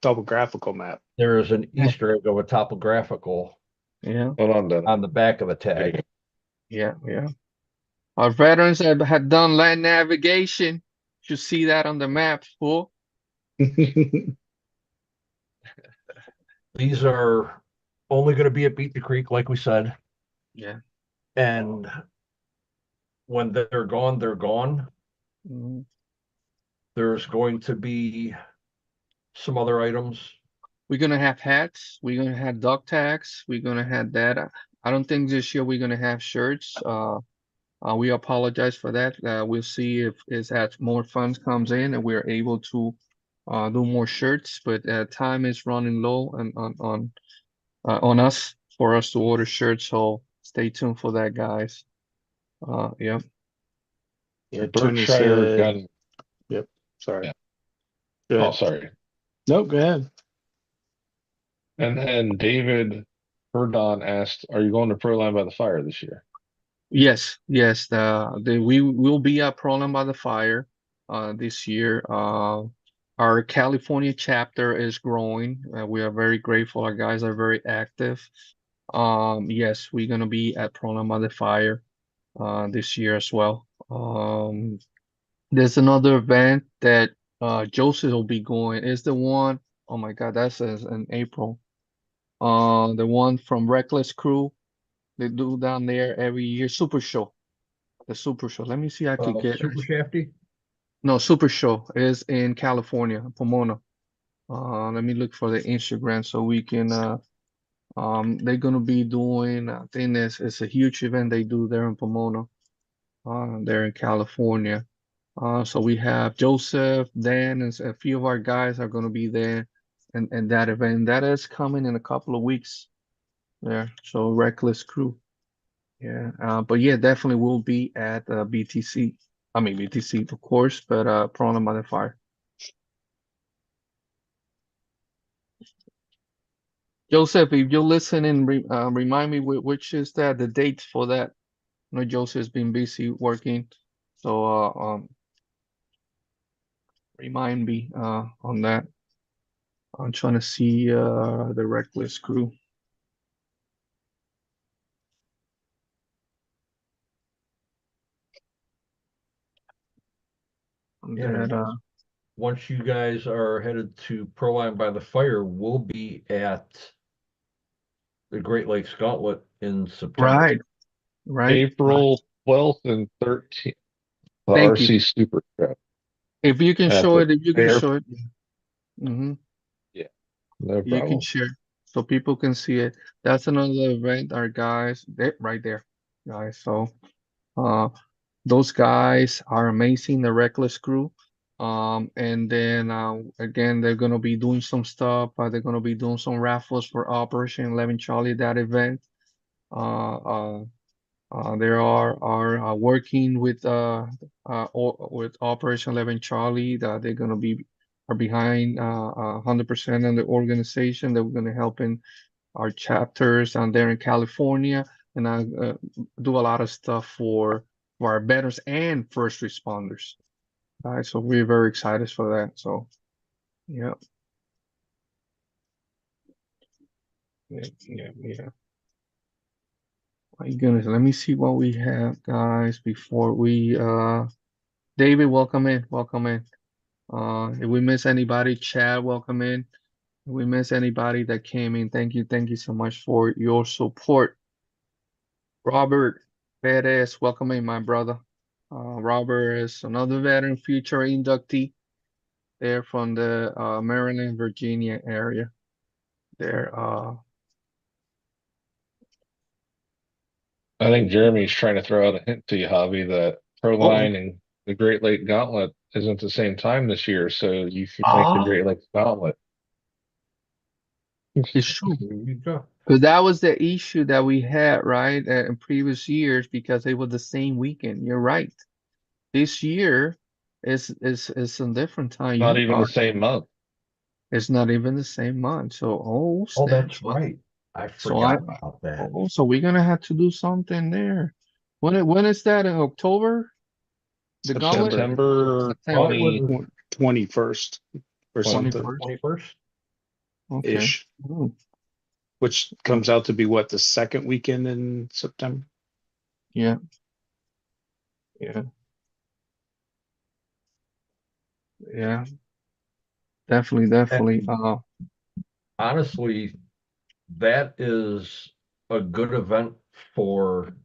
topographical map. there is an Yeah. Easter egg of a topographical Yeah. Hold on, Dennis. on the back of the tag. Yeah. Yeah. Our veterans that had done land navigation should see that on the map, fool. These are only going to be at Beat the Creek, like we said. Yeah. And when they're gone, they're gone. Mhm. There's going to be some other items. We're gonna have hats. We're gonna have dog tags. We're gonna have that. I don't think this year we're gonna have shirts. We apologize for that. We'll see if as more funds comes in and we're able to do more shirts. But time is running low on us for us to order shirts. So stay tuned for that, guys. Yeah. Yeah, Tony Berkshire said, Gun. yep, sorry. Yeah. Go Oh, ahead. sorry. Nope, go ahead. And then David Herdon asked, "Are you going to Proline by the Fire this year?" Yes, yes. We will be at Proland by the Fire this year. Our California chapter is growing. We are very grateful. Our guys are very active. Yes, we're gonna be at Proland by the Fire this year as well. There's another event that Joseph will be going. Is the one, oh my God, that's in April. The one from Reckless Crew they do down there every year. Super Show. The Super Show. Let me see. I could get Super Shafty. no Super Show is in California, Pomona. Let me look for the Instagram so we can. They're gonna be doing. I think it's a huge event they do there in Pomona. There in California. So we have Joseph, Dan, and a few of our guys are gonna be there, and that event that is coming in a couple of weeks. There. So Reckless Crew. Yeah, but yeah, definitely will be at BTC. I mean BTC, of course, but Prawn by the Fire. Joseph, if you're listening, remind me which is that the date for that. I know Joseph's been busy working, so remind me on that. I'm trying to see the Reckless Crew. And That once you guys are headed to Proline by the Fire, we'll be at the Great Lakes Gauntlet in September. right. April 12th and 13th. The Thank you. RC Super Trip If you can at show the it, if you can air. show it. Mm-hmm. No You can problem. share so people can see it. That's another event, our guys, right there, guys. So, uh, those guys are amazing, the Reckless crew. And then again, they're gonna be doing some stuff. They're gonna be doing some raffles for Operation 11 Charlie, that event. Uh, uh, they are working with Operation 11 Charlie. That they're gonna be are behind 100% of the organization. That we're gonna help in our chapters down there in California, and I do a lot of stuff for our veterans and first responders. All right, so we're very excited for that. So, yeah, yeah. My goodness, let me see what we have, guys, before we David, welcome in, welcome in. If we miss anybody, Chad, welcome in. If we miss anybody that came in, thank you so much for your support. Robert Perez, welcome in, my brother. Robert is another veteran, future inductee. They're from the Maryland, Virginia area. They're I think Jeremy's trying to throw out a hint to you, Hobby, that oh, Proline and the Great Lake Gauntlet isn't the same time this year, so you should make the ah, Great Lakes Gauntlet. it's true. There you go. Because that was the issue that we had, right, in previous years, because it was the same weekend. You're right. This year is a different time. Not You even the are. same month. It's not even the same month. So, oh Oh, snap! that's right. I So I forgot about that. oh, so we're gonna have to do something there. When is that in October? The gauntlet? September September Well, it September was 21st or 20. something 21st. 21st. Okay. ish, Ooh, which comes out to be what, the second weekend in September? yeah, yeah, yeah. Definitely, definitely. Honestly, that is a good event for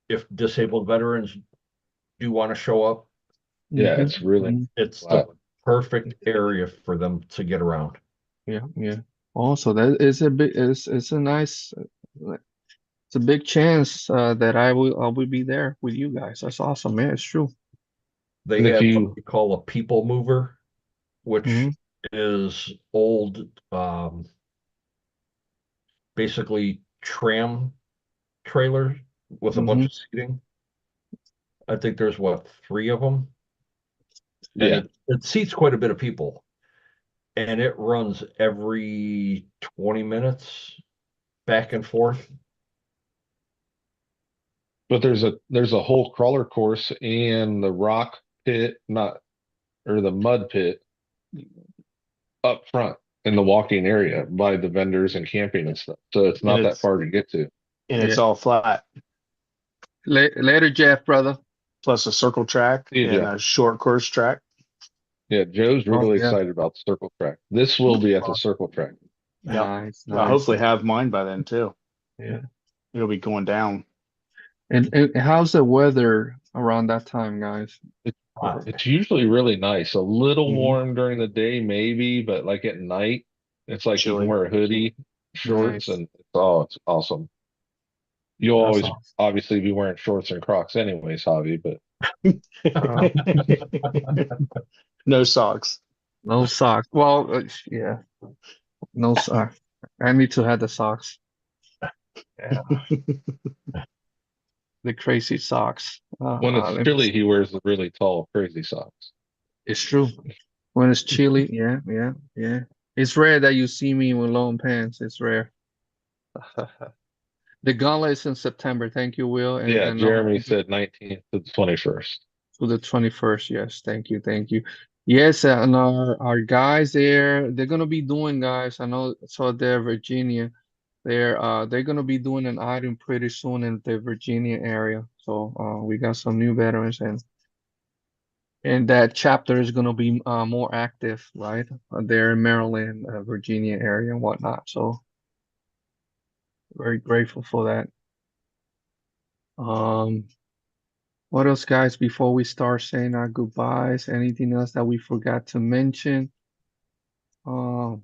if disabled veterans do want to show up. Yeah, Mhm, it's really mhm. It's flat. the perfect area for them to get around. Yeah, yeah. Also, that is a big, it's a nice, it's a big chance that I will be there with you guys. That's awesome, man. It's true. They And if have what you, we call a people mover, which Hmm. is old, basically tram trailer with a bunch Hmm. of seating. I think there's what, three of them, and yeah, it seats quite a bit of people, and it runs every 20 minutes back and forth. but there's a whole crawler course and the rock pit, not or the mud pit up front in the walking area by the vendors and camping and stuff. So it's And not that far to get to. Yeah. it's all flat, Later, Jeff, brother. plus a circle track See you, and Jeff. a short course track. Yeah, Joe's Oh really yeah. excited about the circle track. This will be at the circle track. Yep. Nice, I'll nice. hopefully have mine by then too. Yeah. It'll be going down. And how's the weather around that time, guys? It's Hot. it's usually really nice. A little Hmm. warm during the day, maybe, but like at night, it's like you can Chilly. wear a hoodie, shorts, Nice. and it's awesome. You'll That's always awesome. obviously be wearing shorts and Crocs anyways, Hobby, but Uh, No socks. no socks. Well, yeah, no socks. I need to have the socks. Yeah, the crazy socks. when it's Let me chilly, see. he wears the really tall, crazy socks. It's true. When it's chilly, yeah, yeah, yeah. It's rare that you see me with long pants. It's rare. The gauntlet is in September. Thank you, Will, Yeah, and Jeremy said 19th to the 21st. to the 21st. Yes, thank you, thank you. Yes, and our guys there, they're gonna be doing, guys. I know, so they're Virginia. They're gonna be doing an item pretty soon in the Virginia area. So we got some new veterans, and that chapter is gonna be more active, right? There in Maryland, Virginia area and whatnot. So very grateful for that. Um, what else, guys, before we start saying our goodbyes? Anything else that we forgot to mention? Who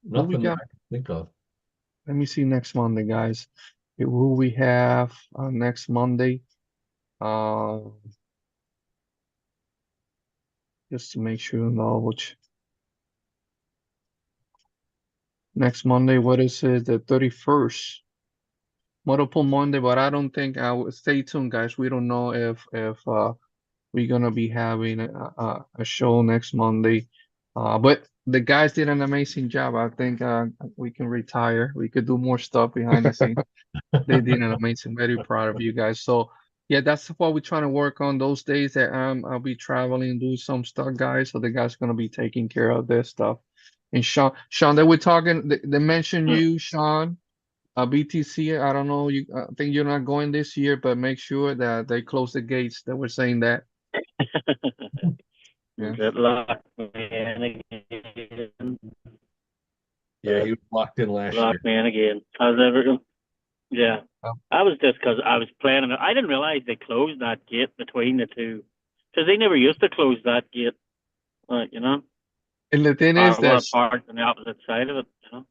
we Nothing that got? I can think of. Let me see next Monday, guys. Who we have next Monday? Uh, just to make sure you know which next Monday. What is it? The 31st. Multiple Monday, but I don't think I will stay tuned, guys. We don't know if we're gonna be having a show next Monday. But the guys did an amazing job. I think we can retire. We could do more stuff behind the scenes. They did an amazing. Very proud of you guys. So yeah, that's what we're trying to work on those days that I'll be traveling and do some stuff, guys. So the guys gonna be taking care of their stuff. And Sean, they were talking. They mentioned you, Sean. BTC. I don't know. I think you're not going this year, but make sure that they close the gates. That we're saying that. Yeah. Good luck, man. Again. Yeah, he was locked in last Luck, year. man. Again. How's everything? Yeah. Oh. I was just because I was planning. I didn't realize they closed that gate between the two, because they never used to close that gate. You know, And the thing or is one that apart on the opposite side of it. You know.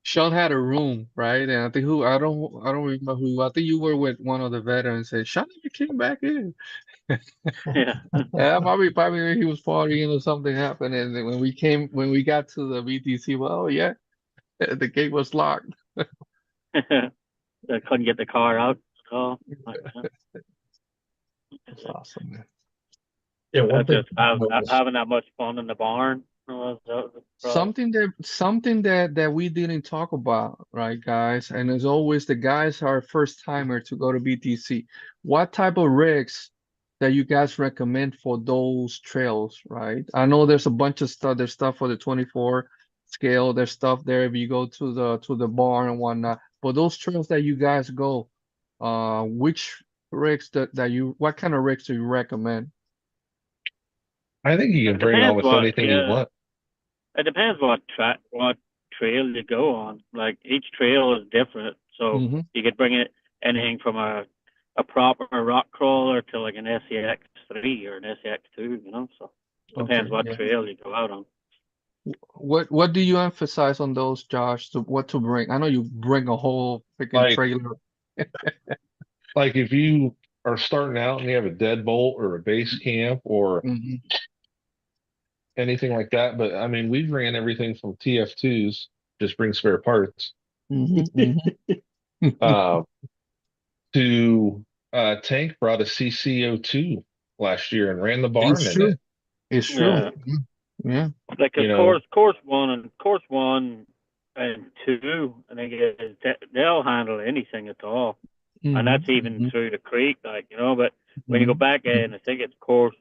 Sean had a room, right? And I think I don't remember who. I think you were with one of the veterans and Sean never came back in. Yeah. Yeah, probably he was partying or something happened. And then when we got to the BTC, well, yeah, the gate was locked. They couldn't get the car out at all. That's awesome, man. Yeah, one thing Just having that much fun in the barn. That was the problem. Something that we didn't talk about, right, guys? And as always, the guys are first timer to go to BTC. What type of rigs that you guys recommend for those trails, right? I know there's a bunch of stuff. There's stuff for the 24 scale. There's stuff there if you go to the barn and whatnot. But those trails that you guys go, which rigs what kind of rigs do you recommend? I think you It can bring depends almost what. anything you Yeah. want. It depends what trail you go on. Like each trail is different, so Mm-hmm. you could bring it anything from a proper rock crawler to like an SEX 3 or an SEX 2. You know, so depends Okay, what yeah. trail you go out on. What do you emphasize on those, Josh? What to bring? I know you bring a whole freaking Like, trailer. like if you are starting out and you have a deadbolt or a base camp or Mm-hmm. anything like that, but I mean, we ran everything from TF2s, just bring spare parts, Mm-hmm. uh, to Tank brought a CCO2 last year and ran the barn It's in true. it. It's true. Yeah, Yeah. like You a know, course 1 and 2, I think they'll handle anything at all, and that's even Mm-hmm. through the creek, like you know. But when you go Mm-hmm. back in, I think it's course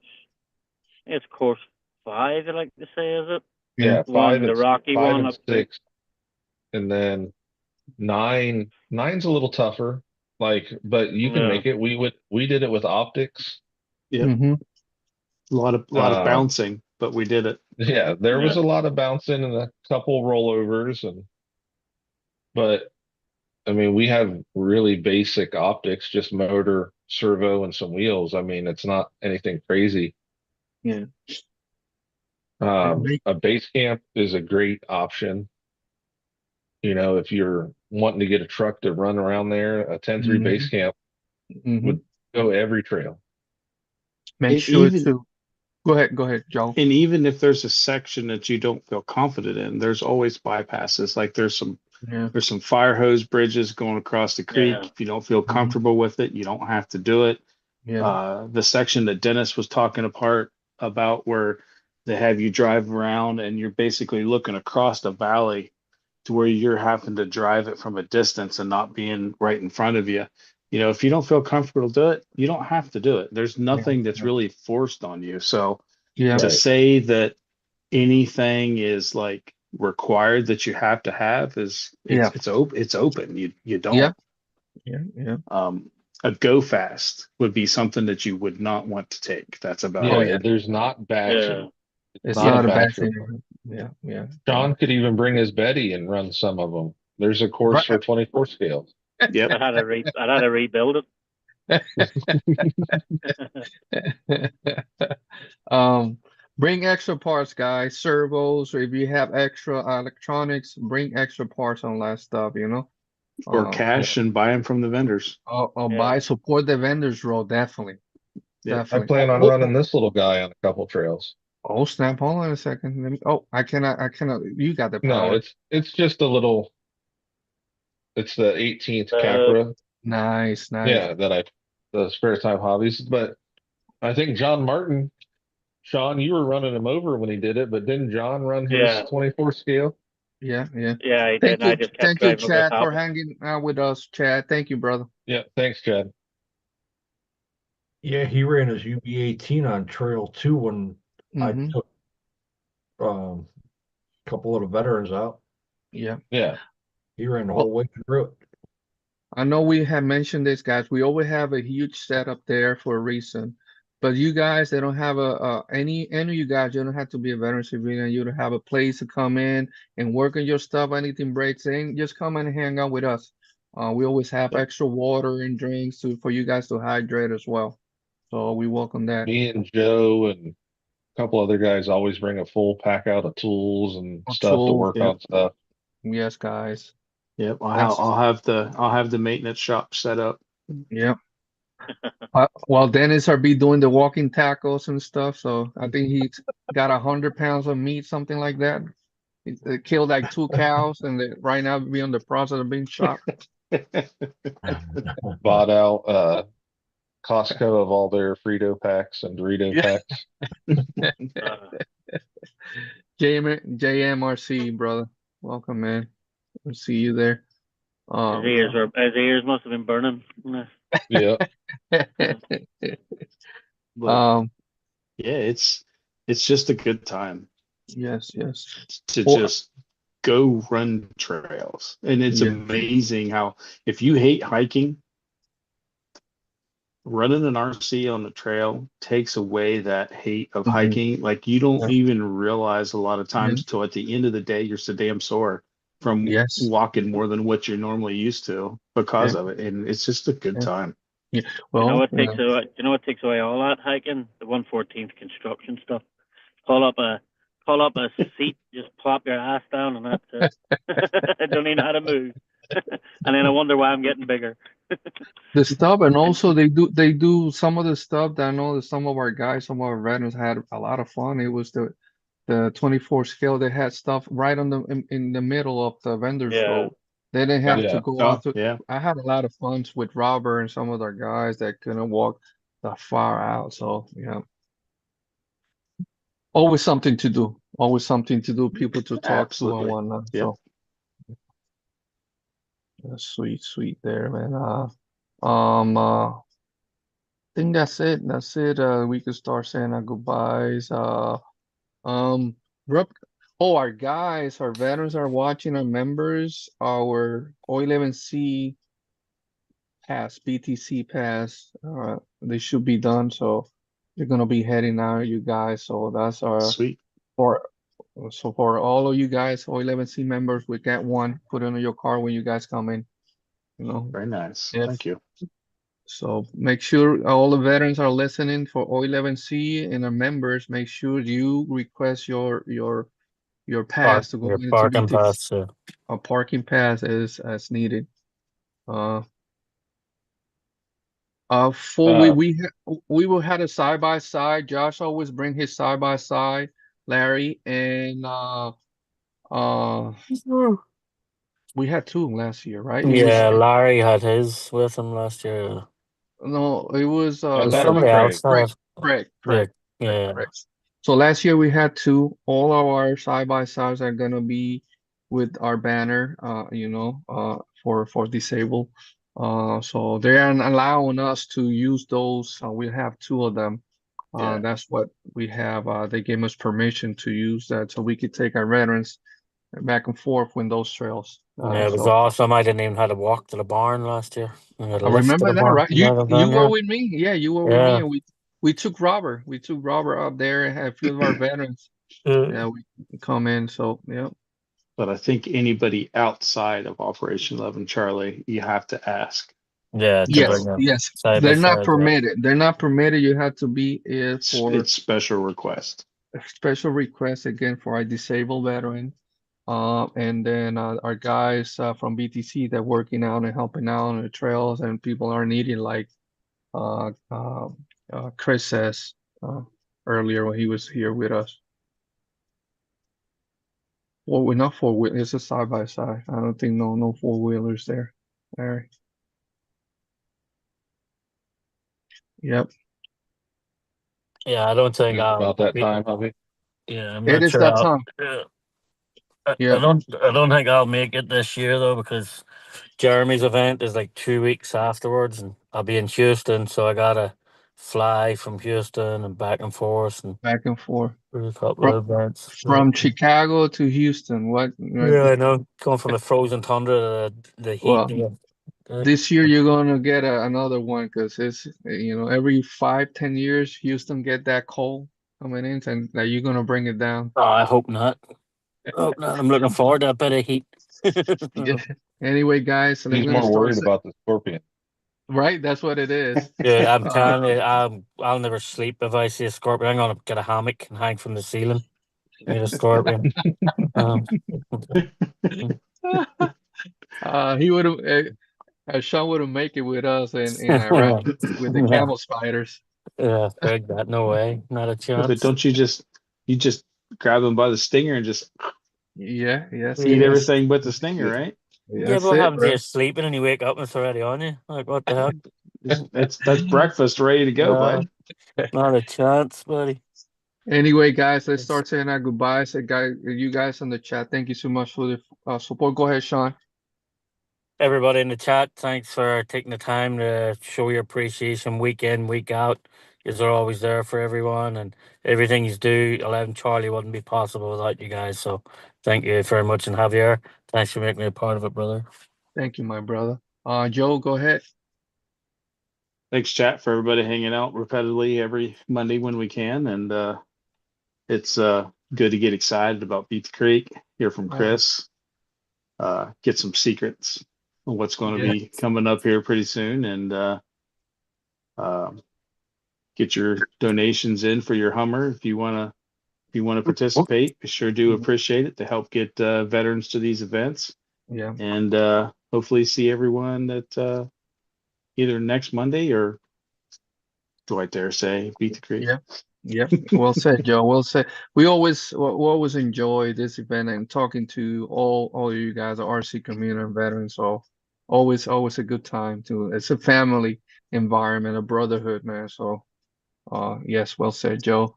5. I like to say, is it Yeah. yeah, five the and rocky five one and up there? six, and then nine's a little tougher. Like, but you can Yeah. make it. We did it with optics. Yep. Mm-hmm. A lot of Uh, bouncing, but we did it. yeah, there Yeah. was a lot of bouncing and a couple rollovers, but I mean, we have really basic optics, just motor, servo, and some wheels. I mean, it's not anything crazy. Yeah. And A base camp is a great option. You know, if you're wanting to get a truck to run around there, a 10-3 base camp Mm-hmm. would go every trail. Make And sure even to go ahead, Joe. and even if there's a section that you don't feel confident in, there's always bypasses. Like Yeah. there's some fire hose bridges going across the creek. Yeah. If you don't feel comfortable with it, you don't have to do it. Yeah. The section that Dennis was talking about where they have you drive around and you're basically looking across the valley to where you're having to drive it from a distance and not being right in front of you. You know, if you don't feel comfortable do it, you don't have to do it. There's nothing that's really forced on you. So Yeah. to Right. say that anything is like required that you have to have is Yeah. it's open. You don't. Yeah. Yeah. Yeah. A go fast would be something that you would not want to take. That's about Oh Oh it. yeah, yeah. there's not bashing. Yeah. It's It's not a not a bad basher. thing. Yeah. Yeah. John could even bring his Betty and run some of them. There's a course for 24 scales. Yep. I had to rebuild it. Um, Bring extra parts, guys. Servos, or if you have extra electronics, bring extra parts on that stuff, you know. Or Yeah. cash and buy them from the vendors. Or Yeah. buy, support the vendors role, definitely. Yep. I Definitely. plan on running this little guy on a couple trails. Oh, snap. Hold on a second. Let me, I cannot. You got the No, power. it's just a little. It's the 18th Uh, Capra. Nice, nice. Yeah, the spare time hobbies. But I think John Martin, Sean, you were running him over when he did it, but didn't John run his Yeah. 24 scale? Yeah, yeah. Yeah, he did. And I just kept Thank you, driving over the Chad, top for of it. hanging out with us, Chad. Thank you, brother. Yeah, thanks, Chad. Yeah, he ran his UB18 on Trail 2 when I Mm-hmm. took a couple of the veterans out. Yeah. Yeah, He ran the Well, whole way through it. I know we have mentioned this, guys. We always have a huge setup there for a reason. But you guys, they don't have any of you guys, you don't have to be a veteran civilian. You don't have a place to come in and work on your stuff. Anything breaks in, just come and hang out with us. We always have Yep. extra water and drinks for you guys to hydrate as well. So we welcome that. me and Joe and a couple other guys always bring a full pack out of tools and stuff to Tools, work Yep. on stuff. yes, guys. Yep. That's I'll have the maintenance shop set up. yeah. Well, Dennis will be doing the walking tackles and stuff. So I think he's got 100 pounds of meat, something like that. He killed like 2 cows, and right now be on the process of being shot. Bought out Costco of all their Frito packs and Dorito Yeah. packs. JMRC, brother. Welcome, man. We'll see you there. His ears must have been burning. Yeah, But um, yeah, it's just a good time yes, yes. to Well, just go run trails. And it's yeah, amazing how if you hate hiking, running an RC on the trail takes away that hate of Mhm. hiking. Like you don't Yeah. even realize a lot of Yeah. times till at the end of the day you're so damn sore from Yes. walking more than what you're normally used to because Yeah. of it. And it's just a good Yeah. time. Well, You know what takes away all that hiking? The 114th construction stuff. Pull up a seat, just plop your ass down, and that's it. I don't even know how to move. And then I wonder why I'm getting bigger. the stuff, and also they do some of the stuff that I know that some of our guys, some of our veterans had a lot of fun. It was the 24 scale. They had stuff right on in the middle of the vendors Yeah. road. They didn't have Yeah. to go Oh, out to. yeah. I had a lot of fun with Robert and some of our guys that couldn't walk that far out. So yeah, always something to do. Always something to do. People to talk to and Absolutely. whatnot. Yep. So sweet, sweet there, man. I think that's it. That's it. We could start saying our goodbyes. Um, rep our guys, our veterans are watching, our members, our O11C pass, BTC pass. They should be done. So they're gonna be heading out, you guys. So that's our Sweet. for for all of you guys, O11C members, we get one. Put it on your car when you guys come in. You know, Very nice. if Thank you. so make sure all the veterans are listening for O11C and our members. Make sure you request your pass to go into parking BTC. pass. Yeah. A parking pass is as needed. For we will had a side by side. Josh always bring his side by side. Larry and we had two last year, right? It was Yeah, Larry had his with him last year. no, it was I thought it was Somebody else Craig. had. Correct. Yeah. So last year we had two. All of our side by sides are gonna be with our banner, for disabled. So they are allowing us to use those. We have two of them. Yeah. That's what we have. They gave us permission to use that so we could take our veterans back and forth in those trails. Yeah, it was So awesome. I didn't even have to walk to the barn last year. I had a I lift to remember the that, barn. right? Yeah, You were yeah. with me. Yeah, you were with me, and we took Robert. We took Robert up there and had a few of our veterans. Yeah, we come in. So yeah. But I think anybody outside of Operation 11 Charlie, you have to ask. Yeah, to Yes, bring a yes. side by They're not side, yeah. permitted. They're not permitted. You have to be for It's special request. a special request again for our disabled veteran. And then our guys from BTC that working out and helping out on the trails, and people are needing, like uh, uh, Chris says earlier when he was here with us. Well, we're not four wheel. It's a side by side. I don't think no four wheelers there. Larry. Yep. Yeah, I don't think It's I'll about that be. time, Hobby. Yeah, I'm It not is sure. that time. I Yep. don't think I'll make it this year though, because Jeremy's event is like 2 weeks afterwards, and I'll be in Houston, so I gotta fly from Houston and back and forth and Back and forth do a couple from of events. from Chicago to Houston. What? Yeah, I know. Going from the frozen tundra to the heat. Well, this year you're gonna get another one, because it's, every 5-10 years Houston get that cold coming in, and that you're gonna bring it down. Oh, I hope not. I hope not. I'm looking forward to a bit of heat. Yeah. Anyway, guys, so we're He's gonna more start. worried about the scorpion. Right, that's what it is. Yeah, I'm telling you, I'll never sleep if I see a scorpion. I'm gonna get a hammock and hang from the ceiling. Meet a scorpion. He would have, Sean would have make it with us in Iraq with the camel spiders. Yeah, frig that. No way. Not a But chance. don't you just grab them by the stinger and just Yeah, yes, eat yes. everything but the stinger, right? Yeah, That's but what it, happens bro. if you're sleeping and you wake up and it's already on you? Like, what the hell? That's breakfast ready to go, bud. Not a chance, buddy. Anyway, guys, let's start saying our goodbyes. You guys in the chat, thank you so much for the support. Go ahead, Sean. Everybody in the chat, thanks for taking the time to show your appreciation week in, week out. You're always there for everyone, and everything you do, 11 Charlie wouldn't be possible without you guys. So thank you very much. And Javier, thanks for making me a part of it, brother. Thank you, my brother. Joe, go ahead. Thanks, chat, for everybody hanging out repetitively every Monday when we can, and it's good to get excited about Beat the Creek, hear from Chris, get some secrets on what's going to be coming up here pretty soon, and get your donations in for your Hummer if you want to participate. We sure do appreciate it to help get veterans to these events. Yeah. And hopefully see everyone at either next Monday or, do I dare say, Beat the Creek. Yeah. Yep. Well said, Joe. Well said. We always enjoy this event and talking to all of you guys, the RC community and veterans. So always a good time too. It's a family environment, a brotherhood, man. So yes, well said, Joe.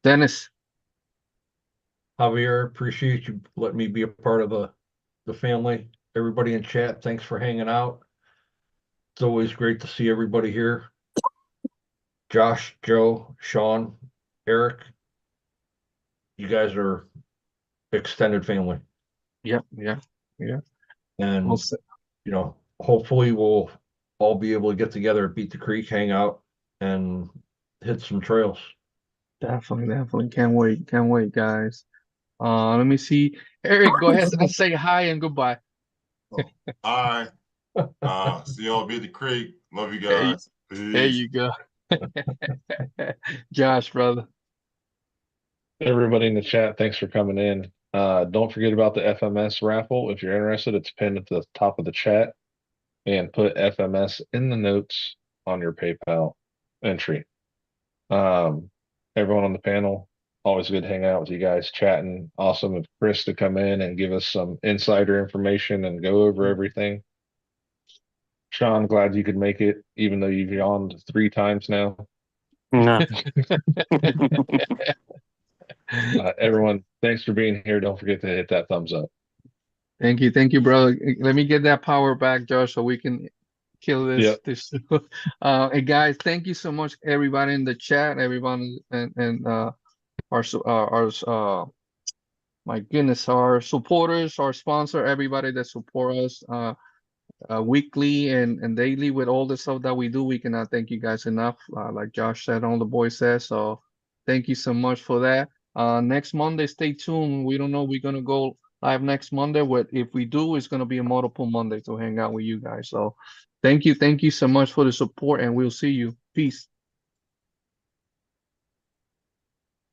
Dennis. Javier, appreciate you letting me be a part of the family. Everybody in chat, thanks for hanging out. It's always great to see everybody here. Josh, Joe, Sean, Ierc, you guys are extended family. Yep. And, Well said. hopefully we'll all be able to get together at Beat the Creek, hang out, and hit some trails. Definitely. Can't wait, guys. Let me see. Eric, go ahead and say hi and goodbye. Hi. See y'all Beat the Creek. Love you There guys. There Peace. you go. Josh, brother. Everybody in the chat, thanks for coming in. Don't forget about the FMS raffle. If you're interested, it's pinned at the top of the chat, and put FMS in the notes on your PayPal entry. Everyone on the panel, always good to hang out with you guys, chatting. Awesome of Chris to come in and give us some insider information and go over everything. Sean, glad you could make it, even though you've yawned 3 times now. No. Everyone, thanks for being here. Don't forget to hit that thumbs up. Thank you, brother. Let me get that power back, Josh, so we can kill this. Yep. And guys, thank you so much, everybody in the chat, everyone, and our my goodness, our supporters, our sponsor, everybody that support us weekly and daily with all the stuff that we do. We cannot thank you guys enough. Like Josh said, all the boys said. So thank you so much for that. Next Monday, stay tuned. We don't know we're gonna go live next Monday. What if we do? It's gonna be a multiple Monday to hang out with you guys. So thank you so much for the support, and we'll see you. Peace.